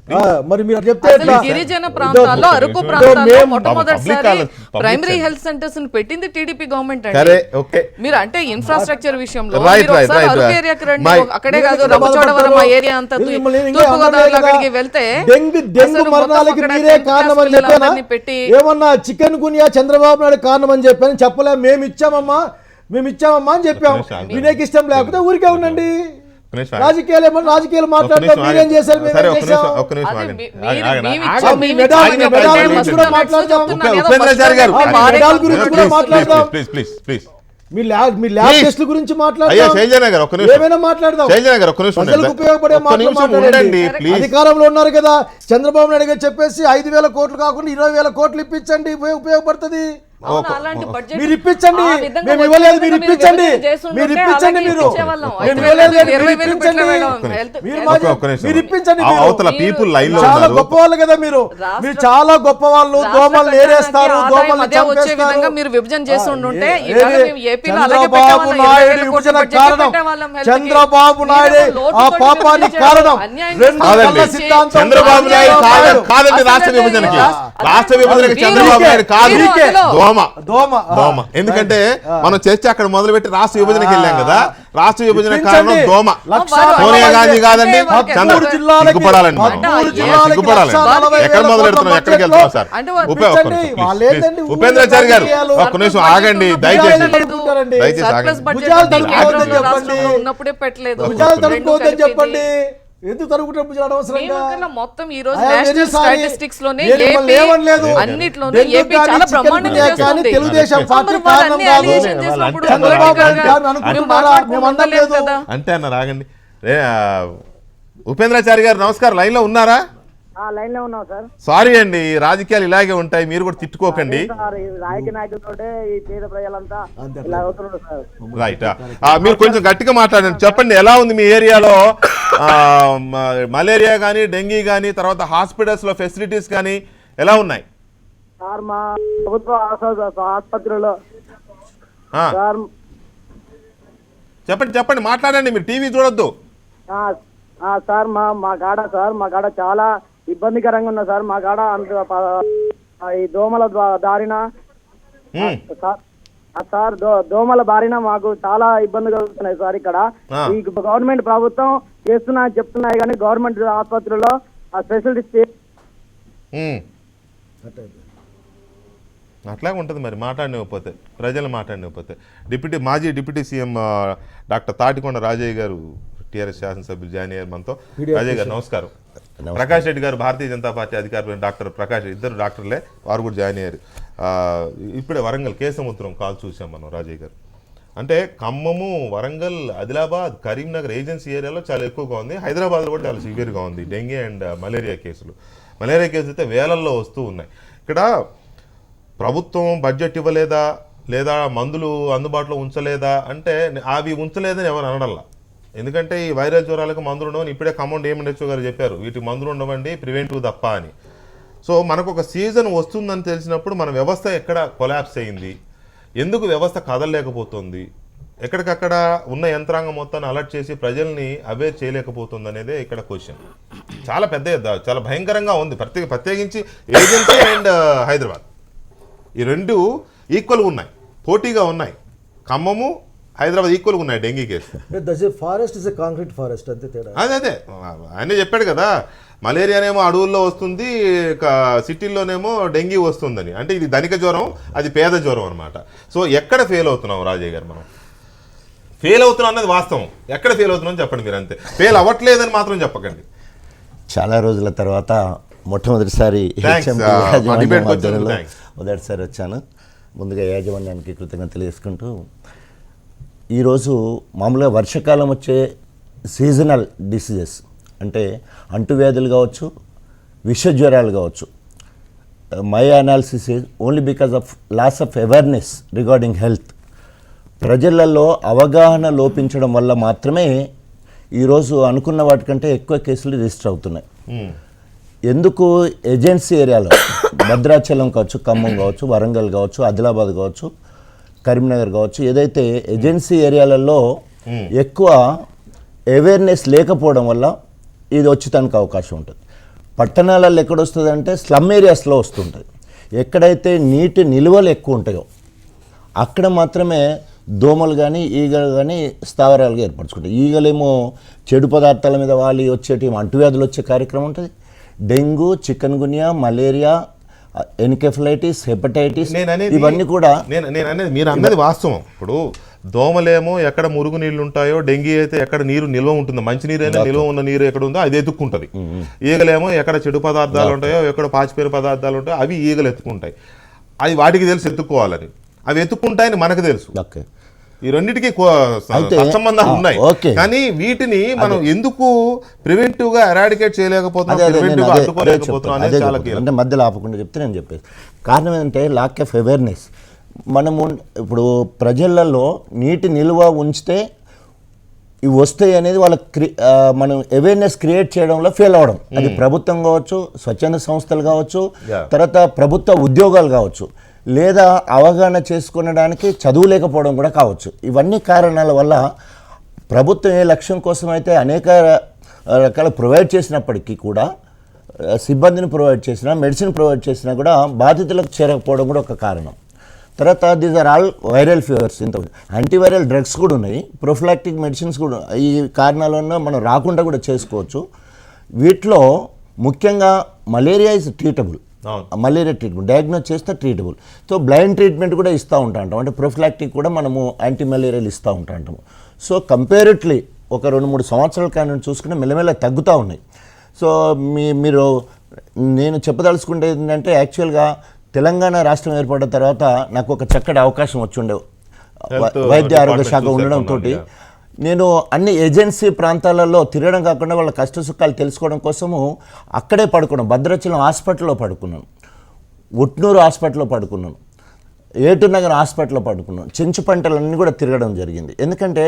మరి మీరు చెప్తే గిరిజన ప్రాంతాల్లో, అరకు ప్రాంతాల్లో మొట్టమొదటిసారి ప్రైమరీ హెల్త్ సెంటర్స్ ని పెట్టింది టీడీపీ గవర్నమెంట్ అండి. మీరు అంటే ఇన్ఫ్రాస్ట్రక్చర్ విషయంలో అరకు ఏరియాకి రండి, అక్కడే కాదు రంపచోడవరం ఆ ఏరియా అంతా తూర్పుగోదావరి అక్కడికి వెళ్తే డెంగ్యూ మరణాలకి మీరే కారణం అని చెప్పానా? ఏమన్నా చికెన్ గునియా చంద్రబాబు నాయుడు కారణం అని చెప్పాను చెప్పలే. మేము ఇచ్చామమ్మా అని చెప్పాం. వినేకి ఇష్టం లేకపోతే ఊరికే ఉండండి. రాజకీయాలు మాట్లాడతాం, మీరేం చేశారు, మేమేం చేశాం. మెడాల్ గురించి కూడా మాట్లాడదాం, మీ ల్యాబ్ టెస్ట్ల గురించి మాట్లాడదాం, ఏమైనా మాట్లాడదాం. ప్రజలకు ఉపయోగపడే మాటలు మాట్లాడండి. అధికారంలో ఉన్నారు కదా, చంద్రబాబు నాయుడు గారు చెప్పేసి 5,000 కోట్లు కాకుండా 20,000 కోట్లు ఇప్పించండి, ఉపయోగపడుతుంది. అవును, అలాంటి budget మీరు ఇప్పించండి, ఆ విధంగా మేము వచ్చే ఇవ్వలేదు, విధంగా మీరు ఇప్పించండి, విభజన చేస్తుంటే మీరు ఇప్పించండి, అలాగే మీరు ఇచ్చేవాళ్ళం. మేము 5,000, ఇవ్వలేదు, మీరు 20,000 ఇప్పించండి. Health- ఒక్క నిమిషం. మీరు ఇప్పించండి, ఆ మీరు. అవతల పీపుల్ లైన్ లో చాలా ఉన్నారు. గొప్ప వాళ్ళు కదా మీరు, మీరు చాలా గొప్ప వాళ్ళు. దోమలు నేరేస్తారు, దోమలు అదే వచ్చే విధంగా చంపేస్తారు. మీరు విభజన చేస్తుంటే ఏ- ఇవాళ ఏది? మేము ఏపీలో అలాగే చంద్రబాబు పెట్టేవాళ్ళం. నాయుడు 20,000 కోట్ల విభజన బడ్జెట్ కారణం, పెట్టేవాళ్ళం health కి. చంద్రబాబు నాయుడే మీరు లోటు ఆ తోటి పాపానికి విభజన కారణం. అన్యాయం రెండు కాదండి. కళ్ళ సిద్ధాంతం చంద్రబాబు నాయుడు కాదండి అసలు రాష్ట్ర విభజనకి. అసలు రాష్ట్ర విభజనకి మీరు- చంద్రబాబు నాయుడు కాదు, మీరు అందులో- దోమ దోమ దోమ. ఎందుకంటే మనం చర్చ అక్కడ మొదలుపెట్టి రాష్ట్ర విభజనకి వెళ్ళాం కదా. రాష్ట్ర విభజన ఇప్పించండి. కారణం దోమ. లక్ష- సోనియా గాంధీ కాదండి, అంటే చంద్ర జిల్లాలకి- సిగ్గుపడాలండి మనం. పదమూడు అంటే జిల్లాలకి సిగ్గుపడాలండి. 1,40,000 ఎక్కడ మొదలు పెడుతున్నాం, ఎక్కడికి వెళ్తున్నాం సార్? అంటే ఇప్పించండి. వాళ్ళు ఏంటండి, ఉపేంద్రాచారి గారు ఊళ్ళో ఒక్క నిమిషం ఆగండి భుజాలు దయచేసి. తడుపుకుంటారండి. దయచేసి సర్ప్లస్ ఆగండి. బడ్జెట్ భుజాలు ఉంది, తడుపుకోవద్దని కేంద్రంలో చెప్పండి. రాష్ట్రంలో ఉన్నప్పుడే పెట్టలేదు. భుజాలు రెండు తడుపుకోవద్దని కలిపింది. చెప్పండి. ఎందుకు తడుపుకుంటారు భుజాలు అనవసరంగా? మేమకన్నా మొత్తం ఈ రోజు I am very national sorry. Statistics లోనే నేను మిమ్మల్ని ఏపీ ఏమనలేదు. అన్నిట్లోనూ డెంగ్యూ ఏపీ కానీ, చాలా చికెన్ బ్రహ్మాండంగా గున్యా కానీ చేస్తుంది. తెలుగుదేశం పార్టీ మరి కారణం వాళ్ళన్నీ కాదు. allegation చేసినప్పుడు చంద్రబాబు political నాయుడు గా గారు మేము అనుకుంటున్నారా? మేము మాట్లాడుకుంటూ అనలేదు. కదా. అంటే అన్నారు ఆగండి. ఉపేంద్రాచారి గారు నమస్కారం, లైన్ లో ఉన్నారా? లైన్ లో ఉన్నాం సార్. సారీ అండి, రాజకీయాలు ఇలాగే ఉంటాయి, మీరు కూడా తిట్టుకోకండి. సార్ ఈ రాజకీయ నాయకులతోటే ఈ పేద ప్రజలంతా ఇలా అవుతున్నారు సార్. రైట్. మీరు కొంచెం గట్టిగా మాట్లాడండి. చెప్పండి, ఎలా ఉంది మీ ఏరియాలో మలేరియా కానీ డెంగీ కానీ తర్వాత హాస్పిటల్స్ లో ఫెసిలిటీస్ కానీ ఎలా ఉన్నాయి? సార్ మా ప్రభుత్వ ఆసుపత్రిలో ఆ, సార్ చెప్పండి చెప్పండి, మాట్లాడండి, మీరు టీవీ చూడొద్దు. సార్ మా కాడ చాలా ఇబ్బందికరంగా ఉన్నా సార్. మా కాడ ఈ దోమల దారిన ఉమ్, సార్ దోమల బారిన మాకు చాలా ఇబ్బంది కలుగుతున్నాయి సార్. ఇక్కడ ఈ గవర్నమెంట్ ప్రభుత్వం చెప్తున్నాయి కానీ గవర్నమెంట్ ఆసుపత్రిలో ఆ ఫెసిలిటీస్ ఉమ్. అట్లాగే ఉంటుంది మరి, మాట్లాడనివ్వకపోతే ప్రజలు మాట్లాడనివ్వకపోతే. మాజీ deputy CM doctor Tatikonda Rajaiah గారు టీఆర్ఎస్ శాసనసభ్యులు జాయిన్ అయ్యారు మనతో. రాజయ్య గారు నమస్కారం. ప్రకాష్ రెడ్డి గారు భారతీయ జనతా పార్టీ అధికారులు డాక్టర్ ప్రకాష్, ఇద్దరు డాక్టర్లే, వారు కూడా జాయిన్ అయ్యారు. ఇప్పుడే వరంగల్ కేసముద్రం కాల్ చూసాం మనం రాజయ్య గారు. అంటే ఖమ్మము, వరంగల్, ఆదిలాబాద్, కరీంనగర్ ఏజెన్సీ ఏరియాలో చాలా ఎక్కువగా ఉంది. హైదరాబాద్లో కూడా చాలా సివియర్గా ఉంది డెంగీ అండ్ మలేరియా కేసులు. మలేరియా కేసులు అయితే వేలల్లో వస్తూ ఉన్నాయి. ఇక్కడ ప్రభుత్వం బడ్జెట్ ఇవ్వలేదా, లేదా మందులు అందుబాటులో ఉంచలేదా అంటే అవి ఉంచలేదని ఎవరు అనడల్లా. ఎందుకంటే ఈ వైరల్ జ్వరాలకు మందులు ఉండవని ఇప్పుడే ఖమ్మం డిఎంహెచ్ఓ గారు చెప్పారు, వీటికి మందులు ఉండవండి, ప్రివెంటివ్ తప్ప అని. సో మనకు ఒక సీజన్ వస్తుందని తెలిసినప్పుడు మన వ్యవస్థ ఎక్కడ కొలాప్స్ అయింది, ఎందుకు వ్యవస్థ కదలలేకపోతుంది, ఎక్కడికక్కడ ఉన్న యంత్రాంగం మొత్తాన్ని అలర్ట్ చేసి ప్రజల్ని అవేర్ చేయలేకపోతుంది అనేదే ఇక్కడ క్వశ్చన్. చాలా పెద్ద, చాలా భయంకరంగా ఉంది. ప్రత్యేకించి ఏజెన్సీ అండ్ హైదరాబాద్ ఈ రెండు ఈక్వల్గా ఉన్నాయి, పోటీగా ఉన్నాయి. ఖమ్మము, హైదరాబాద్ ఈక్వల్గా ఉన్నాయి dengue case. Forest is a concrete forest అంతే తేడా. అదే ఆయనే చెప్పాడు కదా, మలేరియానేమో అడవుల్లో వస్తుంది, సిటీల్లోనేమో డెంగీ వస్తుందని. అంటే ఇది ధనిక జ్వరం, అది పేద జ్వరం అనమాట. సో ఎక్కడ ఫెయిల్ అవుతున్నాం రాజయ్య గారు? మనం ఫెయిల్ అవుతున్నాం అన్నది వాస్తవం. ఎక్కడ ఫెయిల్ అవుతున్నాం చెప్పండి మీరు, అంతే. ఫెయిల్ అవ్వట్లేదని మాత్రం చెప్పకండి. చాలా రోజుల తర్వాత మొట్టమొదటిసారి మొదటిసారి వచ్చాను. ముందుగా యాజమాన్యానికి కృతజ్ఞతలు తెలియజేసుకుంటూ, ఈరోజు మామూలుగా వర్షాకాలం వచ్చే సీజనల్ డిసీజెస్ అంటే అంటువ్యాధులు కావచ్చు, విషజ్వరాలు కావచ్చు, my analysis is only because of loss of awareness regarding health. ప్రజలలో అవగాహన లోపించడం వల్ల మాత్రమే ఈరోజు అనుకున్న వాటికంటే ఎక్కువ కేసులు రిజిస్టర్ అవుతున్నాయి. ఎందుకు ఏజెన్సీ ఏరియాలో భద్రాచలం కావచ్చు, ఖమ్మం కావచ్చు, వరంగల్ కావచ్చు, ఆదిలాబాద్ కావచ్చు, కరీంనగర్ కావచ్చు, ఏదైతే ఏజెన్సీ ఏరియాలలో ఎక్కువ అవేర్నెస్ లేకపోవడం వల్ల ఇది వచ్చేదానికి అవకాశం ఉంటుంది. పట్టణాలలో ఎక్కడొస్తుంది అంటే స్లమ్ ఏరియాస్లో వస్తుంటుంది. ఎక్కడైతే నీటి నిల్వలు ఎక్కువ ఉంటాయో అక్కడ మాత్రమే దోమలు కానీ ఈగలు కానీ స్థావరాలుగా ఏర్పరచుకుంటాయి. ఈగలేమో చెడు పదార్థాల మీద వాలి వచ్చేటి అంటువ్యాధులు వచ్చే కార్యక్రమం ఉంటుంది. Dengue, chikungunya, malaria, encephalitis, hepatitis, ఇవన్నీ కూడా నేను అనేది మీరు అన్నది వాస్తవం. ఇప్పుడు దోమలేమో ఎక్కడ మురుగు నీళ్ళు ఉంటాయో, డెంగీ అయితే ఎక్కడ నీరు నిల్వ ఉంటుందో, మంచి నీరు అయినా నిల్వ ఉన్న నీరు ఎక్కడ ఉందో అది ఎత్తుక్కుంటుంది. ఈగలేమో ఎక్కడ చెడు పదార్థాలు ఉంటాయో, ఎక్కడ పాచిపోయిన పదార్థాలు ఉంటాయో అవి ఈగలు ఎత్తుకుంటాయి. అది వాటికి తెలుసు ఎత్తుక్కోవాలని, అవి ఎత్తుక్కుంటాయని మనకు తెలుసు. ఈ రెండింటికి సంబంధాలు ఉన్నాయి. కానీ వీటిని మనం ఎందుకు ప్రివెంటివ్ గా ఎరాడికేట్ చేయలేకపోతున్నాం, ప్రివెంటివ్ అడ్డుకోలేకపోతున్నాం అనేది చాలా కీలకం. అంటే మధ్యలో ఆపకుండా చెప్తే నేను చెప్పేది కారణం ఏంటంటే లాక్ ఆఫ్ అవేర్నెస్. మనము ఇప్పుడు ప్రజలలో నీటి నిల్వ ఉంచితే ఇవి వస్తాయి అనేది వాళ్ళకి మనం అవేర్నెస్ క్రియేట్ చేయడంలో ఫెయిల్ అవ్వడం. అది ప్రభుత్వం కావచ్చు, స్వచ్ఛంద సంస్థలు కావచ్చు, తర్వాత ప్రభుత్వ ఉద్యోగాలు కావచ్చు, లేదా అవగాహన చేసుకునడానికి చదువు లేకపోవడం కూడా కావచ్చు. ఇవన్నీ కారణాల వల్ల ప్రభుత్వం ఏ లక్ష్యం కోసం అయితే అనేక రకాల ప్రొవైడ్ చేసినప్పటికీ కూడా, సిబ్బందిని ప్రొవైడ్ చేసినా, మెడిసిన్ ప్రొవైడ్ చేసినా కూడా బాధితులకు చేరకపోవడం కూడా ఒక కారణం. తర్వాత these are all viral fevers. ఇంత యాంటీవైరల్ డ్రగ్స్ కూడా ఉన్నాయి, ప్రొఫిలాక్టిక్ మెడిసిన్స్ కూడా. ఈ కారణాల వల్ల మనం రాకుండా కూడా చేసుకోవచ్చు. వీటిలో ముఖ్యంగా malaria is treatable. Malaria treatment diagnose చేస్తే ట్రీటబుల్. సో బ్లైండ్ ట్రీట్మెంట్ కూడా ఇస్తూ ఉంటాం, అంటే ప్రొఫిలాక్టిక్ కూడా మనము యాంటీ మలేరియాలు ఇస్తూ ఉంటాము. సో కంపేరిట్లీ ఒక 2-3 సంవత్సరాల కానీ చూసుకుంటే మెల్లమెల్ల తగ్గుతూ ఉన్నాయి. సో మీరు నేను చెప్పదలుచుకుంటే ఏంటంటే, యాక్చువల్గా తెలంగాణ రాష్ట్రం ఏర్పడిన తర్వాత నాకు ఒక చక్కటి అవకాశం వచ్చిండే వైద్య ఆరోగ్య శాఖ ఉండడంతో నేను అన్ని ఏజెన్సీ ప్రాంతాలలో తిరగడం కాకుండా వాళ్ళ కష్ట సుఖాలు తెలుసుకోవడం కోసము అక్కడే పడుకున్నాను. భద్రాచలం హాస్పిటల్లో పడుకున్నాను, ఉట్నూరు హాస్పిటల్లో పడుకున్నాను, ఏటునగర్ హాస్పిటల్లో పడుకున్నాను. చెంచుపంటలన్నీ కూడా తిరగడం జరిగింది. ఎందుకంటే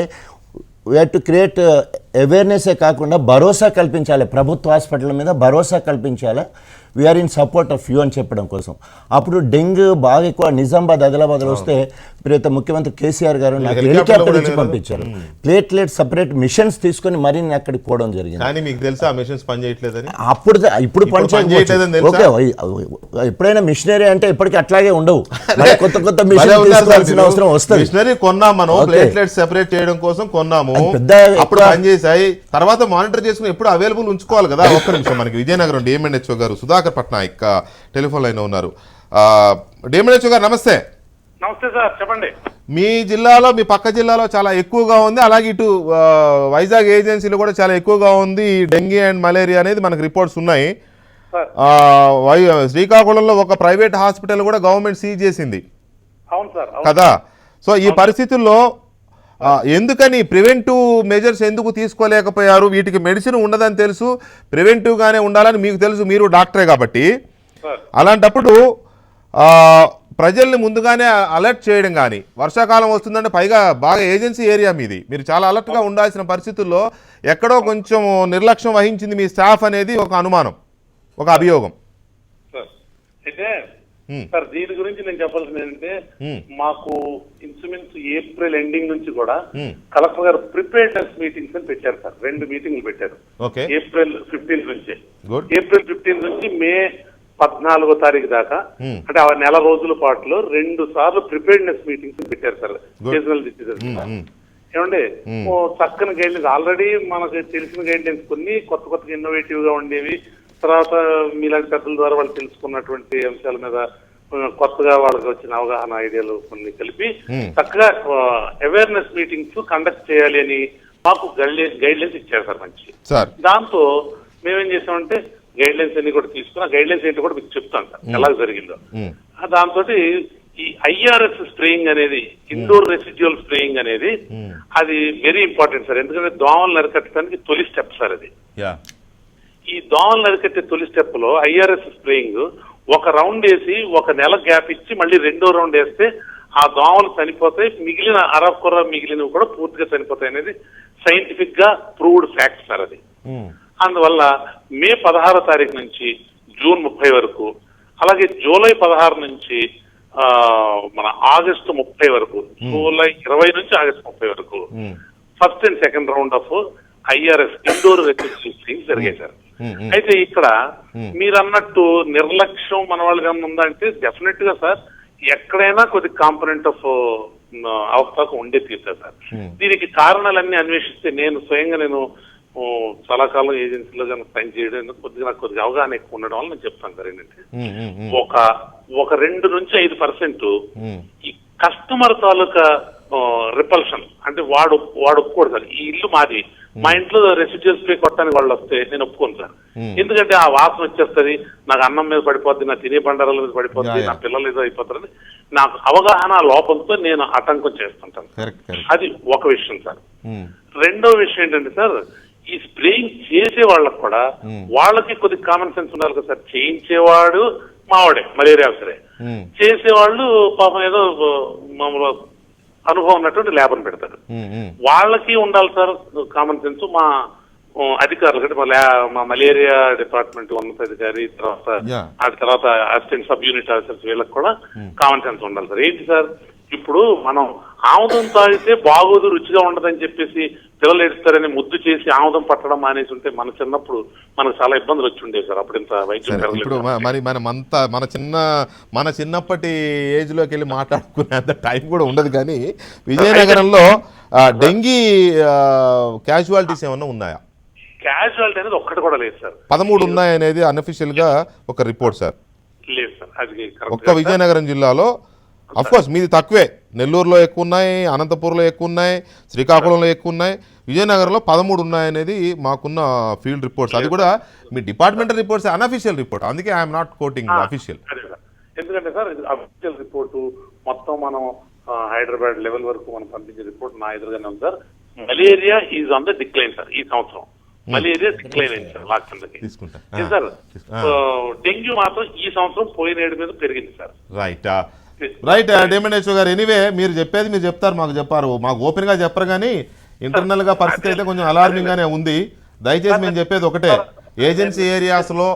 వీ హ్యావ్ టు క్రియేట్ అవేర్నెస్సే కాకుండా భరోసా కల్పించాలి, ప్రభుత్వ హాస్పిటల్ మీద భరోసా కల్పించాలి. We are in support of you అని చెప్పడం కోసం. అప్పుడు డెంగ్యూ బాగా ఎక్కువ నిజామాబాద్, ఆదిలాబాద్లో వస్తే ప్రియత ముఖ్యమంత్రి కేసీఆర్ గారు నాకు హెలికాప్టర్ నుంచి పంపించారు. ప్లేట్లెట్ సపరేట్ మిషన్స్ తీసుకొని మరీ నేను అక్కడికి పోవడం జరిగింది. ఇప్పుడు పనిచేయట్లేదని ఓకే, ఎప్పుడైనా మిషనరీ అంటే ఇప్పటికీ అట్లాగే ఉండవు, కొత్త కొత్త మిషన్ తీసుకోవాల్సిన అవసరం వస్తుంది. మిషనరీ కొన్నాం మనం, ప్లేట్లెట్ సెపరేట్ చేయడం కోసం కొన్నాము, అప్పుడు పనిచేసాయి. తర్వాత మానిటర్ చేసుకుని ఎప్పుడు అవైలబుల్ ఉంచుకోవాలి కదా. ఒక్క నిమిషం, మనకి విజయనగరం డిఎంఎన్హెచ్ఓ గారు సుధాకర్ పట్నాయక్ టెలిఫోన్ లైన్ ఉన్నారు. డిఎంఎన్హెచ్ఓ గారు నమస్తే. నమస్తే సార్, చెప్పండి. మీ జిల్లాలో, మీ పక్క జిల్లాలో చాలా ఎక్కువగా ఉంది, అలాగే ఇటు వైజాగ్ ఏజెన్సీలో కూడా చాలా ఎక్కువగా ఉంది డెంగీ అండ్ మలేరియా అనేది మనకు రిపోర్ట్స్ ఉన్నాయి. శ్రీకాకుళంలో ఒక ప్రైవేట్ హాస్పిటల్ కూడా గవర్నమెంట్ సీజ్ చేసింది కదా. సో ఈ పరిస్థితుల్లో ఎందుకని ప్రివెంటివ్ మెజర్స్ ఎందుకు తీసుకోలేకపోయారు? వీటికి మెడిసిన్ ఉండదని తెలుసు, ప్రివెంటివ్గానే ఉండాలని మీకు తెలుసు, మీరు డాక్టరే కాబట్టి. అలాంటప్పుడు ప్రజల్ని ముందుగానే అలర్ట్ చేయడం కానీ, వర్షాకాలం వస్తుందంటే పైగా బాగా ఏజెన్సీ ఏరియా మీది, మీరు చాలా అలర్ట్గా ఉండాల్సిన పరిస్థితుల్లో ఎక్కడో కొంచెం నిర్లక్ష్యం వహించింది మీ స్టాఫ్ అనేది ఒక అనుమానం, ఒక అభియోగం. అయితే సార్ దీని గురించి నేను చెప్పాల్సింది ఏంటంటే, మాకు ఇన్స్ట్రుమెంట్స్ ఏప్రిల్ ఎండింగ్ నుంచి కూడా కలెక్టర్ గారు ప్రిపేర్నెస్ మీటింగ్స్ అని పెట్టారు సార్. 2 మీటింగ్లు పెట్టారు ఏప్రిల్ 15 నుంచి. ఏప్రిల్ 15 నుంచి మే 14వ తారీఖు దాకా, అంటే ఆ నెల రోజుల పాటులో 2 సార్లు ప్రిపేర్నెస్ మీటింగ్స్ పెట్టారు సార్. సీజనల్ డిసీజెస్ ఏమండి, చక్కని గైడ్లైన్స్, ఆల్రెడీ మనకు తెలిసిన గైడ్లైన్స్ కొన్ని కొత్త కొత్తగా ఇన్నోవేటివ్ గా ఉండేవి. తర్వాత మీలాంటి పెద్దల ద్వారా వాళ్ళు తెలుసుకున్నటువంటి అంశాల మీద కొత్తగా వాళ్ళకి వచ్చిన అవగాహన ఐడియాలు కొన్ని కలిపి చక్కగా అవేర్నెస్ మీటింగ్స్ కండక్ట్ చేయాలి అని మాకు గైడ్లైన్స్ ఇచ్చారు సార్ మంచి. దాంతో మేమేం చేసామంటే గైడ్ లైన్స్ అన్ని కూడా తీసుకుని, గైడ్ లైన్స్ ఏంటో కూడా మీకు చెప్తాను సార్ ఎలా జరిగిందో. దాంతో ఈ ఐఆర్ఎస్ స్ప్రేయింగ్ అనేది, ఇండోర్ రెసిడ్యువల్ స్ప్రేయింగ్ అనేది అది వెరీ ఇంపార్టెంట్ సార్. ఎందుకంటే దోమలు అరికట్టడానికి తొలి స్టెప్ సార్ అది. ఈ దోమలు అరికట్టే తొలి స్టెప్ లో ఐఆర్ఎస్ స్ప్రేయింగ్ ఒక రౌండ్ వేసి 1 నెల గ్యాప్ ఇచ్చి మళ్ళీ 2వ రౌండ్ వేస్తే ఆ దోమలు చనిపోతాయి, మిగిలిన అరకొర మిగిలినవి కూడా పూర్తిగా చనిపోతాయి అనేది సైంటిఫిక్ గా ప్రూవ్డ్ ఫ్యాక్ట్ సార్ అది. అందువల్ల మే 16వ తారీఖు నుంచి జూన్ 30 వరకు, అలాగే జూలై 16 నుంచి మన ఆగస్టు 30 వరకు, జూలై 20 నుంచి ఆగస్టు 30 వరకు first and second round of IRS indoor residues జరిగాయి సార్. అయితే ఇక్కడ మీరు అన్నట్టు నిర్లక్ష్యం మన వాళ్ళకి ఉందంటే డెఫినెట్ గా సార్ ఎక్కడైనా కొద్ది కాంపనెంట్ ఆఫ్ అవకాశం ఉండే తీరుతుంది సార్. దీనికి కారణాలన్నీ అన్వేషిస్తే నేను స్వయంగా చాలా కాలం ఏజెన్సీలో పనిచేయడం నాకు కొద్దిగా అవగాహన ఎక్కువ ఉండడం వల్ల నేను చెప్తాను సార్. ఏంటంటే ఒక 2 నుంచి 5% ఈ కస్టమర్ తాలూకా రిపల్షన్, అంటే వాడు ఒప్పుకోడు సార్. ఈ ఇల్లు మాది, మా ఇంట్లో రెసిడ్యూల్ స్ప్రే కొట్టడానికి వాళ్ళు వస్తే నేను ఒప్పుకోను సార్. ఎందుకంటే ఆ వాసన వచ్చేస్తుంది, నాకు అన్నం మీద పడిపోద్ది, నా తినే బండారాల మీద పడిపోద్ది, నా పిల్లలు ఏదో అయిపోతారని నాకు అవగాహన లోపంతో నేను ఆటంకం చేస్తుంటాను. అది ఒక విషయం సార్. రెండో విషయం ఏంటంటే సార్, ఈ స్ప్రేయింగ్ చేసే వాళ్ళకి కూడా వాళ్ళకి కొద్ది కామన్ సెన్స్ ఉండాలి కదా సార్. చేయించేవాడు మావాడే మలేరియా ఆఫీసరే. చేసేవాళ్ళు పాపం ఏదో మామూలు అనుభవం ఉన్నటువంటి ల్యాబ్ని పెడతారు. వాళ్ళకి ఉండాలి సార్ కామన్ సెన్స్. మా అధికారులు అంటే మా మలేరియా డిపార్ట్మెంట్ ఉన్నతాధికారి తర్వాత అసిస్టెంట్ సబ్ యూనిట్ ఆఫీసర్స్ వీళ్ళకి కూడా కామన్ సెన్స్ ఉండాలి సార్. ఏంటి సార్, ఇప్పుడు మనం ఆముదం తాగితే బాగోదు, రుచిగా ఉండదని చెప్పేసి పిల్లలు ఏడుస్తారని ముద్దు చేసి ఆముదం పట్టడం మానేసి ఉంటే మన చిన్నప్పుడు మనకు చాలా ఇబ్బందులు వచ్చి ఉండేవి సార్. అప్పుడు ఇంత వైద్యం ఇప్పుడు మరి మనమంతా మన చిన్నప్పటి ఏజ్ లోకి వెళ్ళి మాట్లాడుకునేంత టైం కూడా ఉండదు. కానీ విజయనగరంలో డెంగీ క్యాజువాలిటీస్ ఏమన్నా ఉన్నాయా? క్యాజువాలిటీ అనేది ఒక్కటి కూడా లేదు సార్. 13 ఉన్నాయనేది అన్అఫిషియల్ గా ఒక రిపోర్ట్ సార్. లేదు సార్, అది ఒక్క విజయనగరం జిల్లాలో. అఫ్ కోర్స్ మీది తక్కువే, నెల్లూరులో ఎక్కువ ఉన్నాయి, అనంతపూర్లో ఎక్కువ ఉన్నాయి, శ్రీకాకుళంలో ఎక్కువ ఉన్నాయి. విజయనగరంలో 13 ఉన్నాయనేది మాకున్న ఫీల్డ్ రిపోర్ట్స్. అది కూడా మీ డిపార్ట్మెంటల్ రిపోర్ట్స్, అన్అఫిషియల్ రిపోర్ట్. అందుకే ఐఎమ్ నాట్ కోటింగ్ అఫీషియల్. ఎందుకంటే సార్ అఫీషియల్ రిపోర్టు మొత్తం మనం హైదరాబాద్ లెవెల్ వరకు మనం పంపించే రిపోర్ట్ నా ఎదురుగానే ఉంది sir. Malaria is on the decline sir. ఈ సంవత్సరం మలేరియా డిక్లైన్ అయింది సార్ లాస్ట్ కిందకి సార్. డెంగ్యూ మాత్రం ఈ సంవత్సరం పోయిన ఏడు మీద పెరిగింది సార్. రైట్ డేమండేశ్వర గారు, ఎనీవే మీరు చెప్పేది మీరు చెప్తారు, మాకు చెప్పారు, మాకు ఓపెన్ గా చెప్పరు. కానీ ఇంటర్నల్ గా పరిస్థితి అయితే కొంచెం అలార్మింగ్ గానే ఉంది. దయచేసి మేము చెప్పేది ఒకటే, ఏజెన్సీ ఏరియాస్ లో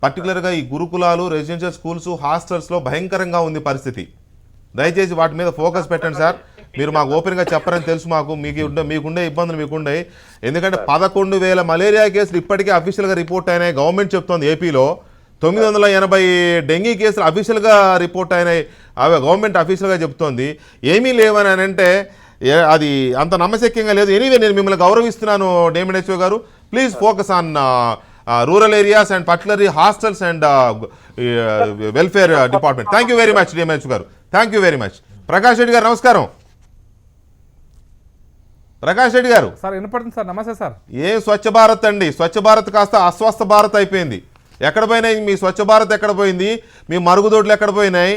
పర్టికులర్ గా ఈ గురుకులాలు, రెసిడెన్షియల్ స్కూల్స్, హాస్టల్స్ లో భయంకరంగా ఉంది పరిస్థితి. దయచేసి వాటి మీద ఫోకస్ పెట్టండి సార్. మీరు మాకు ఓపెన్ గా చెప్పరని తెలుసు మాకు, మీకుండే ఇబ్బందులు మీకుండే. ఎందుకంటే 11,000 మలేరియా కేసులు ఇప్పటికే అఫీషియల్ గా రిపోర్ట్ అయినాయి. గవర్నమెంట్ చెప్తోంది ఏపీలో 980 డెంగీ కేసులు అఫీషియల్గా రిపోర్ట్ అయినాయి. అవి గవర్నమెంట్ అఫీషియల్గా చెప్తోంది. ఏమీ లేవని అంటే అది అంత నమ్మశక్యంగా లేదు. ఎనీవే నేను మిమ్మల్ని గౌరవిస్తున్నాను Demandeshwara garu. Please focus on rural areas and particularly hostels and welfare department. Thank you very much Demandeshwara garu, thank you very much. Prakash Reddy garu నమస్కారం. ప్రకాష్ రెడ్డి గారు సార్ వినపడుతుంది సార్. నమస్తే సార్. ఏ స్వచ్ఛ భారత్ అండి, స్వచ్ఛ భారత్ కాస్త అస్వస్థ భారత్ అయిపోయింది. ఎక్కడ పోయినాయి మీ స్వచ్ఛ భారత్? ఎక్కడ పోయింది మీ మరుగుదొడ్లు? ఎక్కడ పోయినాయి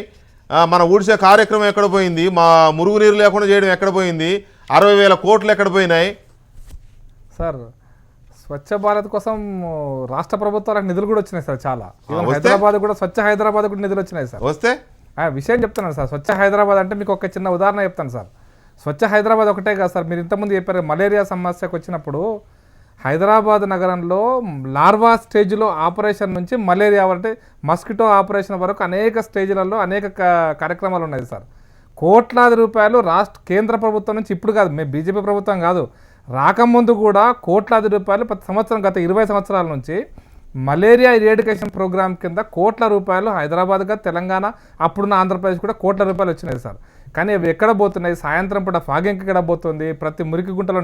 మన ఊడ్చే కార్యక్రమం? ఎక్కడ పోయింది మా మురుగునీరు లేకుండా చేయడం? ఎక్కడ పోయింది 60,000 కోట్లు? ఎక్కడ పోయినాయి సార్? స్వచ్ఛ భారత్ కోసం రాష్ట్ర ప్రభుత్వాలకు నిధులు కూడా వచ్చినాయి సార్ చాలా. హైదరాబాద్ కూడా స్వచ్ఛ హైదరాబాద్ కూడా నిధులు వచ్చినాయి సార్. వస్తే విషయం చెప్తున్నాను సార్. స్వచ్ఛ హైదరాబాద్ అంటే మీకు ఒక చిన్న ఉదాహరణ చెప్తాను సార్. స్వచ్ఛ హైదరాబాద్ ఒకటే కాదు సార్, మీరు ఇంతకుముందు చెప్పారు మలేరియా సమస్యకు వచ్చినప్పుడు హైదరాబాద్ నగరంలో లార్వా స్టేజ్లో ఆపరేషన్ నుంచి మలేరియా అంటే మస్కిటో ఆపరేషన్ వరకు అనేక స్టేజ్లలో అనేక కార్యక్రమాలు ఉన్నాయి సార్. కోట్లాది రూపాయలు కేంద్ర ప్రభుత్వం నుంచి, ఇప్పుడు కాదు, మేము బీజేపీ ప్రభుత్వం కాదు, రాకముందు కూడా కోట్లాది రూపాయలు ప్రతి సంవత్సరం గత 20 సంవత్సరాల నుంచి మలేరియా ఇరేడికేషన్ ప్రోగ్రామ్ కింద కోట్ల రూపాయలు హైదరాబాద్గా, తెలంగాణ, అప్పుడున్న ఆంధ్రప్రదేశ్ కూడా కోట్ల రూపాయలు వచ్చినాయి సార్. కానీ అవి ఎక్కడ పోతున్నాయి? సాయంత్రం పూట ఫాగింగ్ ఎక్కడ పోతుంది? ప్రతి మురికి గుంటలో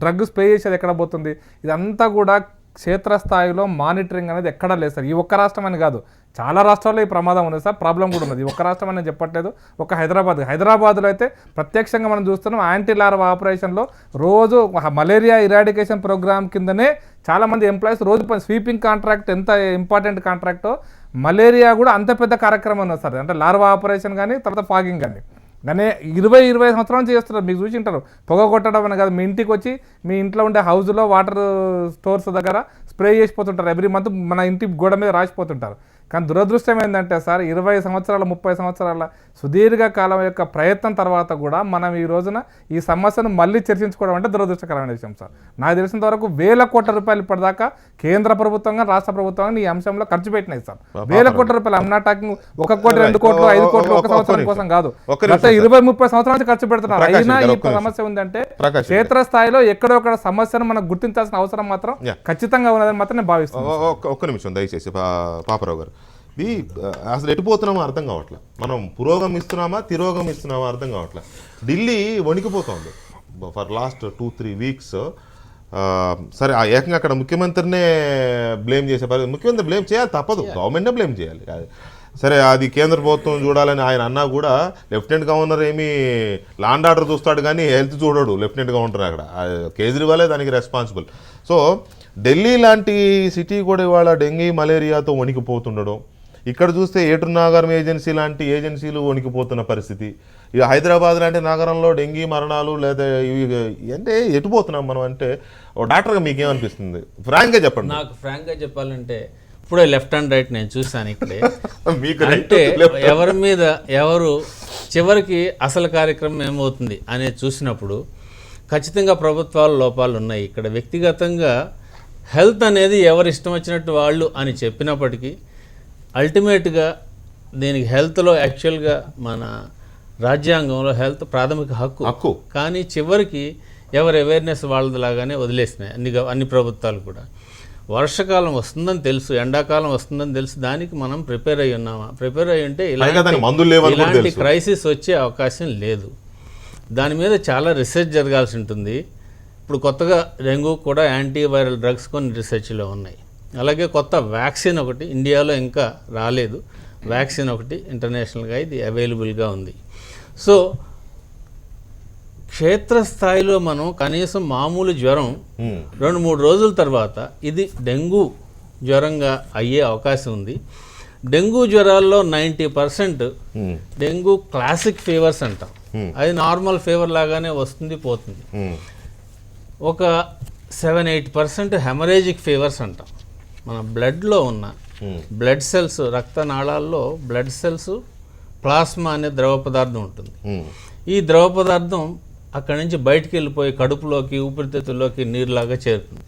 డ్రగ్ స్ప్రే చేసేది ఎక్కడ పోతుంది? ఇదంతా కూడా క్షేత్రస్థాయిలో మానిటరింగ్ అనేది ఎక్కడా లేదు సార్. ఈ ఒక్క రాష్ట్రం అని కాదు, చాలా రాష్ట్రాల్లో ఈ ప్రమాదం ఉంది సార్, ప్రాబ్లం కూడా ఉన్నది. ఒక్క రాష్ట్రం అని చెప్పట్లేదు, ఒక హైదరాబాద్లో అయితే ప్రత్యక్షంగా మనం చూస్తున్నాం. యాంటీ లార్వా ఆపరేషన్లో రోజు మలేరియా ఇరాడికేషన్ ప్రోగ్రామ్ కిందనే చాలామంది ఎంప్లాయీస్ రోజు స్వీపింగ్ కాంట్రాక్ట్ ఎంత ఇంపార్టెంట్ కాంట్రాక్టో, మలేరియా కూడా అంత పెద్ద కార్యక్రమం ఉన్నది సార్. అంటే లార్వా ఆపరేషన్ కానీ తర్వాత ఫాగింగ్ కానీ 20 సంవత్సరాల నుంచి చేస్తున్నారు. మీకు చూసి ఉంటారు, పొగ కొట్టడం అని కాదు, మీ ఇంటికి వచ్చి మీ ఇంట్లో ఉండే హౌస్లో వాటర్ స్టోర్స్ దగ్గర స్ప్రే చేసిపోతుంటారు. ఎవ్రీ మంత్ మన ఇంటి గోడ మీద రాసిపోతుంటారు. కానీ దురదృష్టం ఏంటంటే సార్, 20 సంవత్సరాల 30 సంవత్సరాల సుదీర్ఘ కాలం యొక్క ప్రయత్నం తర్వాత కూడా మనం ఈ రోజున ఈ సమస్యను మళ్ళీ చర్చించుకోవడం అంటే దురదృష్టకరమైన విషయం సార్. నాకు తెలిసినంత వరకు 1,000 కోట్ల రూపాయలు ఇప్పటిదాకా కేంద్ర ప్రభుత్వంగా రాష్ట్ర ప్రభుత్వంగా ఈ అంశంలో ఖర్చు పెట్టినాయి సార్. 1,000 కోట్ల రూపాయలు. ఐమ్ నాట్ టాకింగ్ 1 కోటి 2 కోట్లు 5 కోట్లు ఒక సంవత్సరం కోసం కాదు, గత 20-30 సంవత్సరాల నుంచి ఖర్చు పెడుతున్నారు. అయినా ఈ సమస్య ఉందంటే క్షేత్రస్థాయిలో ఎక్కడొక్కడ సమస్యను మనం గుర్తించాల్సిన అవసరం మాత్రం ఖచ్చితంగా ఉన్నదని మాత్రం నేను భావిస్తున్నాను. ఒక్క నిమిషం దయచేసి పాపరావు గారు, ఇది అసలు ఎటుపోతున్నామో అర్థం కావట్లే. మనం పురోగమిస్తున్నామా తిరోగమిస్తున్నామా అర్థం కావట్లే. ఢిల్లీ వణికిపోతుంది ఫర్ లాస్ట్ 2-3 వీక్స్. సరే ఏకంగా అక్కడ ముఖ్యమంత్రినే బ్లేమ్ చేసే పరిస్థితి. ముఖ్యమంత్రి బ్లేమ్ చేయాలి, తప్పదు, గవర్నమెంట్నే బ్లేమ్ చేయాలి. సరే అది కేంద్ర ప్రభుత్వం చూడాలని ఆయన అన్నా కూడా లెఫ్టినెంట్ గవర్నర్ ఏమి లాండ్ ఆర్డర్ చూస్తాడు కానీ హెల్త్ చూడడు లెఫ్టినెంట్ గవర్నర్. అక్కడ కేజ్రీవాలే దానికి రెస్పాన్సిబుల్. సో ఢిల్లీ లాంటి సిటీ కూడా ఇవాళ డెంగీ మలేరియాతో వణికిపోతుండడం, ఇక్కడ చూస్తే ఏటునాగరం ఏజెన్సీ లాంటి ఏజెన్సీలు వణికిపోతున్న పరిస్థితి. ఇక హైదరాబాద్ లాంటి నగరంలో డెంగీ మరణాలు లేదా ఇవి అంటే ఎటుపోతున్నాం మనం అంటే, ఓ డాక్టర్గా మీకేమనిపిస్తుంది? ఫ్రాంక్గా చెప్పండి. నాకు ఫ్రాంక్గా చెప్పాలంటే ఇప్పుడే లెఫ్ట్ అండ్ రైట్ నేను చూశాను ఇక్కడే. మీకు అంటే ఎవరి మీద ఎవరు చివరికి అసలు కార్యక్రమం ఏమవుతుంది అనేది చూసినప్పుడు ఖచ్చితంగా ప్రభుత్వాల లోపాలు ఉన్నాయి. ఇక్కడ వ్యక్తిగతంగా హెల్త్ అనేది ఎవరు ఇష్టం వచ్చినట్టు వాళ్ళు అని చెప్పినప్పటికీ అల్టిమేట్గా దీనికి హెల్త్లో యాక్చువల్గా మన రాజ్యాంగంలో హెల్త్ ప్రాథమిక హక్కు. కానీ చివరికి ఎవరి అవేర్నెస్ వాళ్ళదిలాగానే వదిలేసినాయి అన్ని ప్రభుత్వాలు కూడా. వర్షాకాలం వస్తుందని తెలుసు, ఎండాకాలం వస్తుందని తెలుసు, దానికి మనం ప్రిపేర్ అయ్యి ఉన్నామా? ప్రిపేర్ అయ్యి ఉంటే ఇలాంటి క్రైసిస్ వచ్చే అవకాశం లేదు. దాని మీద చాలా రీసెర్చ్ జరగాల్సి ఉంటుంది. ఇప్పుడు కొత్తగా డెంగ్యూ కూడా యాంటీవైరల్ డ్రగ్స్ కొన్ని రీసెర్చ్లో ఉన్నాయి. అలాగే కొత్త వ్యాక్సిన్ ఒకటి ఇండియాలో ఇంకా రాలేదు, వ్యాక్సిన్ ఒకటి ఇంటర్నేషనల్గా ఇది అవైలబుల్గా ఉంది. సో క్షేత్రస్థాయిలో మనం కనీసం మామూలు జ్వరం 2-3 రోజుల తర్వాత ఇది డెంగ్యూ జ్వరంగా అయ్యే అవకాశం ఉంది. డెంగ్యూ జ్వరాల్లో 90% డెంగ్యూ క్లాసిక్ ఫీవర్స్ అంటాం. అది నార్మల్ ఫీవర్ లాగానే వస్తుంది పోతుంది. ఒక 7-8% హెమరేజిక్ ఫీవర్స్ అంటాం. మన బ్లడ్లో ఉన్న బ్లడ్ సెల్స్, రక్తనాళాల్లో బ్లడ్ సెల్స్ ప్లాస్మా అనే ద్రవ పదార్థం ఉంటుంది. ఈ ద్రవ పదార్థం అక్కడి నుంచి బయటికి వెళ్ళిపోయి కడుపులోకి ఊపిరితిత్తుల్లోకి నీరులాగా చేరుతుంది.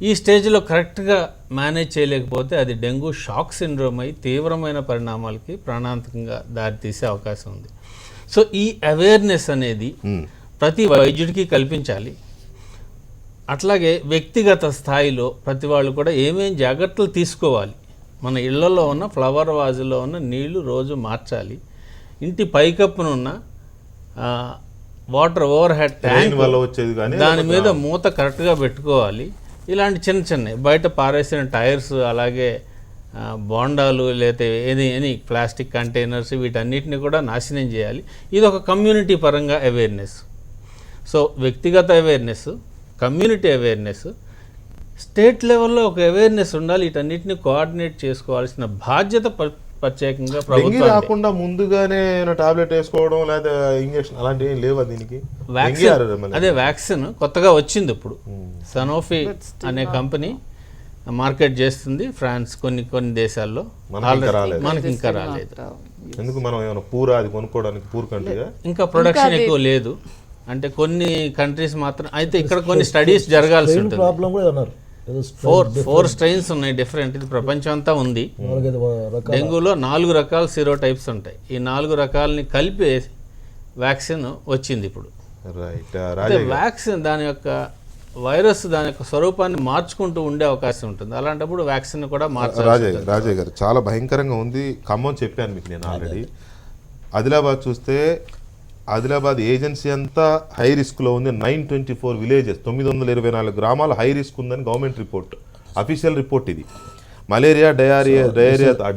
ఈ స్టేజ్లో కరెక్ట్గా మేనేజ్ చేయలేకపోతే అది డెంగ్యూ షాక్ సిండ్రోమ్ అయి తీవ్రమైన పరిణామాలకి ప్రాణాంతకంగా దారితీసే అవకాశం ఉంది. సో ఈ అవేర్నెస్ అనేది ప్రతి వైద్యుడికి కల్పించాలి. అట్లాగే వ్యక్తిగత స్థాయిలో ప్రతి వాళ్ళు కూడా ఏమేం జాగ్రత్తలు తీసుకోవాలి. మన ఇళ్లలో ఉన్న ఫ్లవర్ వాజులో ఉన్న నీళ్లు రోజు మార్చాలి. ఇంటి పైకప్పునున్న వాటర్ ఓవర్ హెడ్ ట్యాంక్ దాని మీద మూత కరెక్ట్గా పెట్టుకోవాలి. ఇలాంటి చిన్న బయట పారేసిన టైర్స్, అలాగే బోండాలు, లేకపోతే ఎనీ ప్లాస్టిక్ కంటైనర్స్, వీటన్నిటిని కూడా నాశనం చేయాలి. ఇది ఒక కమ్యూనిటీ పరంగా అవేర్నెస్. సో వ్యక్తిగత అవేర్నెస్, కమ్యూనిటీ అవేర్నెస్, స్టేట్ లెవెల్లో ఒక అవేర్నెస్ ఉండాలి. వీటన్నిటిని కోఆర్డినేట్ చేసుకోవాల్సిన బాధ్యత ప్రత్యేకంగా ప్రభుత్వం రాకుండా ముందుగానే టాబ్లెట్ వేసుకోవడం లేదా ఇంజెక్షన్ అలాంటివి ఏం లేవా దీనికి? అదే వ్యాక్సిన్ కొత్తగా వచ్చింది ఇప్పుడు. సనోఫీ అనే కంపెనీ మార్కెట్ చేస్తుంది ఫ్రాన్స్, కొన్ని దేశాల్లో. మనకి ఇంకా రాలేదు. ఎందుకు మనం ఏమైనా పూరా అది కొనుక్కోవడానికి పూర్ కంట్రీగా ఇంకా ప్రొడక్షన్ ఎక్కువ లేదు అంటే కొన్ని కంట్రీస్ మాత్రం. అయితే ఇక్కడ కొన్ని స్టడీస్ జరగాల్సి ఉంటుంది. 4 స్ట్రెయిన్స్ ఉన్నాయి డిఫరెంట్. ఇది ప్రపంచం అంతా ఉంది. డెంగ్యూలో 4 రకాల సిరో టైప్స్ ఉంటాయి. ఈ 4 రకాలని కలిపి వ్యాక్సిన్ వచ్చింది ఇప్పుడు. వ్యాక్సిన్ దాని యొక్క వైరస్ దాని యొక్క స్వరూపాన్ని మార్చుకుంటూ ఉండే అవకాశం ఉంటుంది. అలాంటప్పుడు వ్యాక్సిన్ కూడా మార్చాలి. రాజయ్య గారు చాలా భయంకరంగా ఉంది. ఖమ్మం చెప్పాను మీకు నేను ఆల్రెడీ. ఆదిలాబాద్ చూస్తే ఆదిలాబాద్ ఏజెన్సీ అంతా హై రిస్క్లో ఉంది. 924 విలేజెస్, 924 గ్రామాలు హై రిస్క్ ఉందని గవర్నమెంట్ రిపోర్ట్, అఫీషియల్ రిపోర్ట్ ఇది. మలేరియా,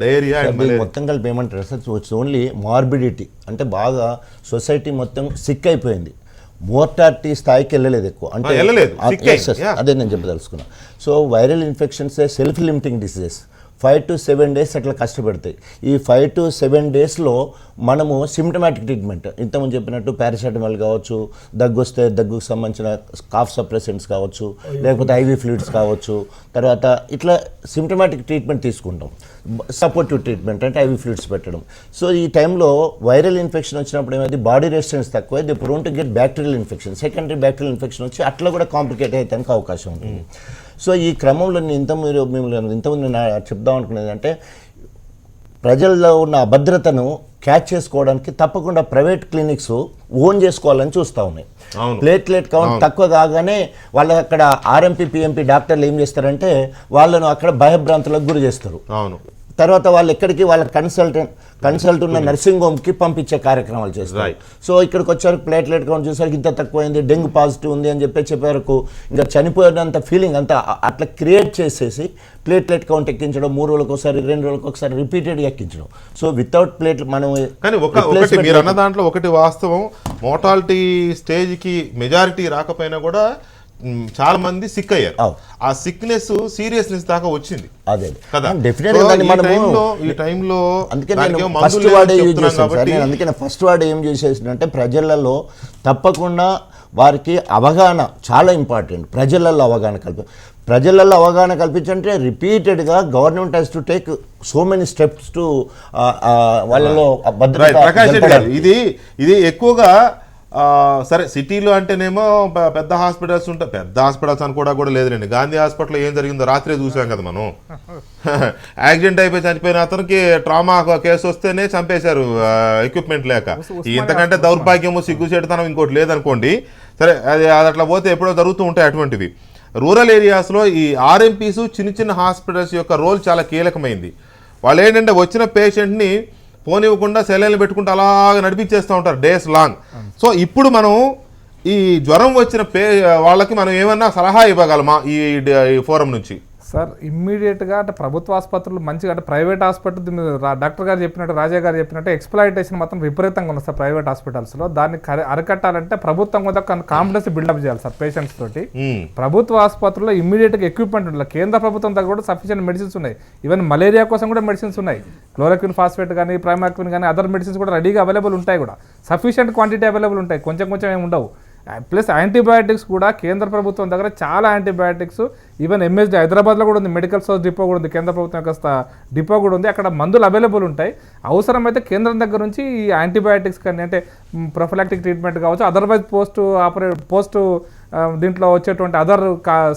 డయేరియా మొత్తం కలిపి ఏమంటారు సార్? ఇట్స్ ఓన్లీ మార్బిడిటీ, అంటే బాగా సొసైటీ మొత్తం సిక్ అయిపోయింది. మోర్టాలిటీ స్థాయికి వెళ్ళలేదు ఎక్కువ, అంటే అదే నేను చెప్పదలుచుకున్నాను. So viral infections self limiting diseases 5 to 7 days అట్లా కష్టపడతాయి. ఈ 5 to 7 daysలో మనము సిమ్టమాటిక్ ట్రీట్మెంట్ ఇంతకుముందు చెప్పినట్టు పారాసెటమాల్ కావచ్చు, దగ్గు వస్తే దగ్గుకు సంబంధించిన కాఫ్ సప్రెసెంట్స్ కావచ్చు, లేకపోతే ఐవీ ఫ్లూయిడ్స్ కావచ్చు, తర్వాత ఇట్లా సిమ్టమాటిక్ ట్రీట్మెంట్ తీసుకుంటాం. సపోర్టివ్ ట్రీట్మెంట్ అంటే ఐవీ ఫ్లూయిడ్స్ పెట్టడం. సో ఈ టైంలో వైరల్ ఇన్ఫెక్షన్ వచ్చినప్పుడు ఏమైంది, బాడీ రెసిస్టెన్స్ తక్కువ, the prone to get bacterial infection, secondary bacterial infection వచ్చి అట్లా కూడా కాంప్లికేట్ అయ్యేదానికి అవకాశం ఉంటుంది. సో ఈ క్రమంలో మిమ్మల్ని ఇంతకుముందు చెప్దాం అనుకునేది అంటే ప్రజల్లో ఉన్న అభద్రతను క్యాచ్ చేసుకోవడానికి తప్పకుండా ప్రైవేట్ క్లినిక్స్ ఓన్ చేసుకోవాలని చూస్తూ ఉన్నాయి. ప్లేట్లెట్ కౌంట్ తక్కువ కాగానే వాళ్ళు అక్కడ ఆర్ఎంపీ పిఎంపీ డాక్టర్లు ఏం చేస్తారంటే వాళ్ళను అక్కడ భయభ్రాంతులకు గురి చేస్తారు. తర్వాత వాళ్ళు ఎక్కడికి వాళ్ళ కన్సల్ట్ ఉన్న నర్సింగ్ హోమ్కి పంపించే కార్యక్రమాలు చేస్తారు. సో ఇక్కడికి వచ్చారు, ప్లేట్లెట్ కౌంట్ చూసరికి ఇంత తక్కువైంది, డెంగ్యూ పాజిటివ్ ఉంది అని చెప్పేవరకు ఇంకా చనిపోయినంత ఫీలింగ్ అంతా అట్లా క్రియేట్ చేసేసి ప్లేట్లెట్ కౌంట్ ఎక్కించడం, 3 రోజులకు ఒకసారి 2 రోజులకు ఒకసారి రిపీటెడ్గా ఎక్కించడం. సో వితౌట్ ప్లేట్ మనం కానీ మీరు అన్న దాంట్లో ఒకటి వాస్తవం, మోర్టాలిటీ స్టేజ్కి మెజారిటీ రాకపోయినా కూడా చాలా మంది సిక్ అయ్యారు. ఆ సిక్నెస్ సీరియస్నెస్ దాకా వచ్చింది. అదే కదా, ఈ టైంలో ఫస్ట్ వాడు ఏం చేసేసిందంటే ప్రజలలో తప్పకుండా వారికి అవగాహన చాలా ఇంపార్టెంట్. ప్రజలలో అవగాహన కలిపి ప్రజలలో అవగాహన కల్పించంటే రిపీటెడ్గా government has to take so many steps to వాళ్ళలో ప్రకాష్ రెడ్డి గారు, ఇది ఎక్కువగా సరే సిటీలో అంటేనేమో పెద్ద హాస్పిటల్స్ ఉంటాయి, పెద్ద హాస్పిటల్స్ అని కూడా లేదులేండి. గాంధీ హాస్పిటల్లో ఏం జరిగిందో రాత్రే చూసాం కదా మనం. యాక్సిడెంట్ అయిపోయి చనిపోయిన అతనికి ట్రామా కేసు వస్తేనే చంపేశారు ఎక్విప్మెంట్ లేక. ఇంతకంటే దౌర్భాగ్యము, సిగ్గుచేటుతనం ఇంకోటి లేదనుకోండి. సరే, అది అట్లా పోతే ఎప్పుడో జరుగుతూ ఉంటాయి అటువంటివి. రూరల్ ఏరియాస్లో ఈ ఆర్ఎంపీస్ చిన్న చిన్న హాస్పిటల్స్ యొక్క రోల్ చాలా కీలకమైంది. వాళ్ళు ఏంటంటే వచ్చిన పేషెంట్ని పోనివ్వకుండా సెలైన్లు పెట్టుకుంటూ అలాగ నడిపించేస్తూ ఉంటారు డేస్ లాంగ్. సో ఇప్పుడు మనం ఈ జ్వరం వచ్చిన వాళ్ళకి మనం ఏమన్నా సలహా ఇవ్వగలమా ఈ ఫోరం నుంచి? సార్ ఇమ్మీడియట్గా అంటే ప్రభుత్వ ఆసుపత్రులు మంచిగా, అంటే ప్రైవేట్ హాస్పిటల్ డాక్టర్ గారు చెప్పినట్టు, రాజా గారు చెప్పినట్టు ఎక్స్ప్లాయిటేషన్ మాత్రం విపరీతంగా ఉంది సార్ ప్రైవేట్ హాస్పిటల్స్లో. దాన్ని అరికట్టాలంటే ప్రభుత్వం కూడా కాన్ఫిడెన్స్ బిల్డప్ చేయాలి సార్ పేషెంట్స్ తోటి. ప్రభుత్వ ఆసుపత్రుల్లో ఇమ్మీడియట్గా ఎక్విప్మెంట్ ఉండాలి. కేంద్ర ప్రభుత్వం దగ్గర కూడా సఫిషియెంట్ మెడిసిన్స్ ఉన్నాయి. ఈవెన్ మలేరియా కోసం కూడా మెడిసిన్స్ ఉన్నాయి. క్లోరోక్విన్ ఫాస్ఫేట్ కానీ, ప్రైమాక్విన్ కానీ, అదర్ మెడిసిన్స్ కూడా రెడీగా అవైలబుల్ ఉంటాయి. కూడా సఫిషియెంట్ క్వాంటిటీ అవైలబుల్ ఉంటాయి, కొంచెం ఏమి ఉండవు. ప్లస్ యాంటీబయాటిక్స్ కూడా కేంద్ర ప్రభుత్వం దగ్గర చాలా యాంటీబయాటిక్స్, ఈవెన్ ఎంఎస్డి హైదరాబాద్లో కూడా ఉంది, మెడికల్ స్టోర్స్ డిపో కూడా ఉంది, కేంద్ర ప్రభుత్వం యొక్క డిపో కూడా ఉంది. అక్కడ మందులు అవైలబుల్ ఉంటాయి. అవసరమైతే కేంద్రం దగ్గర నుంచి ఈ యాంటీబయాటిక్స్ కానీ, అంటే ప్రొఫిలాక్టిక్ ట్రీట్మెంట్ కావచ్చు, అదర్వైజ్ పోస్ట్ దీంట్లో వచ్చేటువంటి అదర్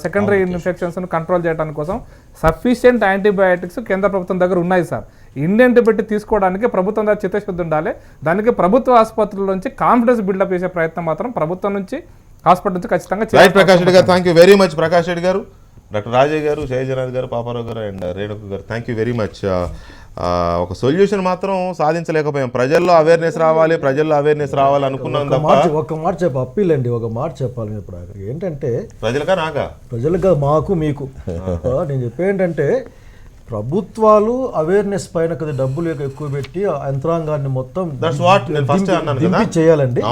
సెకండరీ ఇన్ఫెక్షన్స్ను కంట్రోల్ చేయడానికి కోసం సఫిషియెంట్ యాంటీబయాటిక్స్ కేంద్ర ప్రభుత్వం దగ్గర ఉన్నాయి సార్. ఇండెంట్ పెట్టి తీసుకోవడానికి ప్రభుత్వం దగ్గర చిత్తశుద్ధి ఉండాలి. దానికి ప్రభుత్వ ఆసుపత్రుల నుంచి కాన్ఫిడెన్స్ బిల్డప్ చేసే ప్రయత్నం మాత్రం ప్రభుత్వం నుంచి, హాస్పిటల్ నుంచి ఖచ్చితంగా చేయాలి. ప్రకాష్ రెడ్డి గారు, thank you very much. Prakash Reddy గారు, డాక్టర్ రాజయ్య గారు, శైలజనాథ్ గారు, పాపారావు గారు అండ్ రేణుక గారు, థ్యాంక్ యూ వెరీ మచ్. ఒక సొల్యూషన్ మాత్రం సాధించలేకపోయాం. ప్రజల్లో అవేర్నెస్ రావాలి అనుకున్నాం తప్ప. ఒక మాట చెప్ప అప్పీల్ అండి, ఒక మాట చెప్పాలి ఇప్పుడు ఏంటంటే ప్రజలుగా మాకు మీకు నేను చెప్పేంటంటే, ప్రభుత్వాలు అవేర్నెస్ పైన కదా డబ్బులు ఎక్కువ పెట్టి యంత్రాంగాన్ని మొత్తం దింపి చేయాలండి,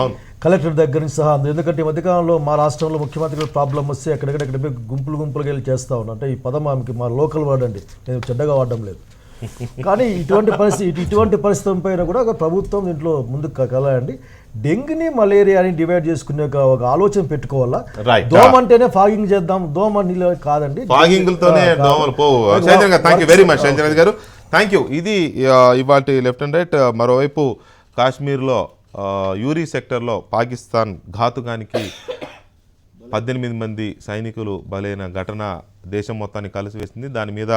కలెక్టర్ దగ్గర నుంచి సహా. ఎందుకంటే ఈ మధ్యకాలంలో మా రాష్ట్రంలో ముఖ్యమంత్రి ప్రాబ్లం వస్తే ఎక్కడెక్కడ గుంపులుగా వెళ్ళి చేస్తా ఉన్నా. అంటే ఈ పదం ఆమెకి మా లోకల్ వర్డ్ అండి, నేను చెడ్డగా వాడడం లేదు. కానీ ఇటువంటి పరిస్థితి పైన కూడా ప్రభుత్వం దీంట్లో ముందుకు కలాలండి. డెంగ్యూని మలేరియాని డివైడ్ చేసుకునే ఒక ఆలోచన పెట్టుకోవాలా. దోమ అంటేనే ఫాగింగ్ చేద్దాం, దోమ నీళ్ళు కాదండి, ఫాగింగ్లతోనే దోమలు పోవు. Thank you very much Sailajanath గారు, థ్యాంక్ యూ. ఇది ఇవాళ లెఫ్ట్ అండ్ రైట్. మరోవైపు కాశ్మీర్లో యూరీ సెక్టర్లో పాకిస్తాన్ ఘాతుకానికి 18 మంది సైనికులు బలైన ఘటన దేశం మొత్తాన్ని కలిసివేసింది. దాని మీద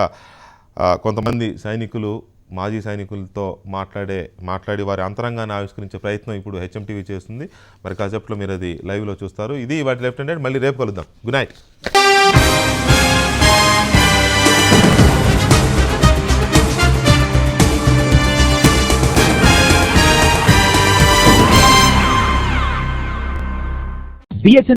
కొంతమంది సైనికులు, మాజీ సైనికులతో మాట్లాడి వారి అంతరంగాన్ని ఆవిష్కరించే ప్రయత్నం ఇప్పుడు హెచ్ఎంటీవీ చేస్తుంది. మరి కాసేపట్లో మీరు అది లైవ్లో చూస్తారు. ఇది వాటి లెఫ్ట్ అండ్ రైట్. మళ్ళీ రేపు కలుద్దాం. Good night. BSNL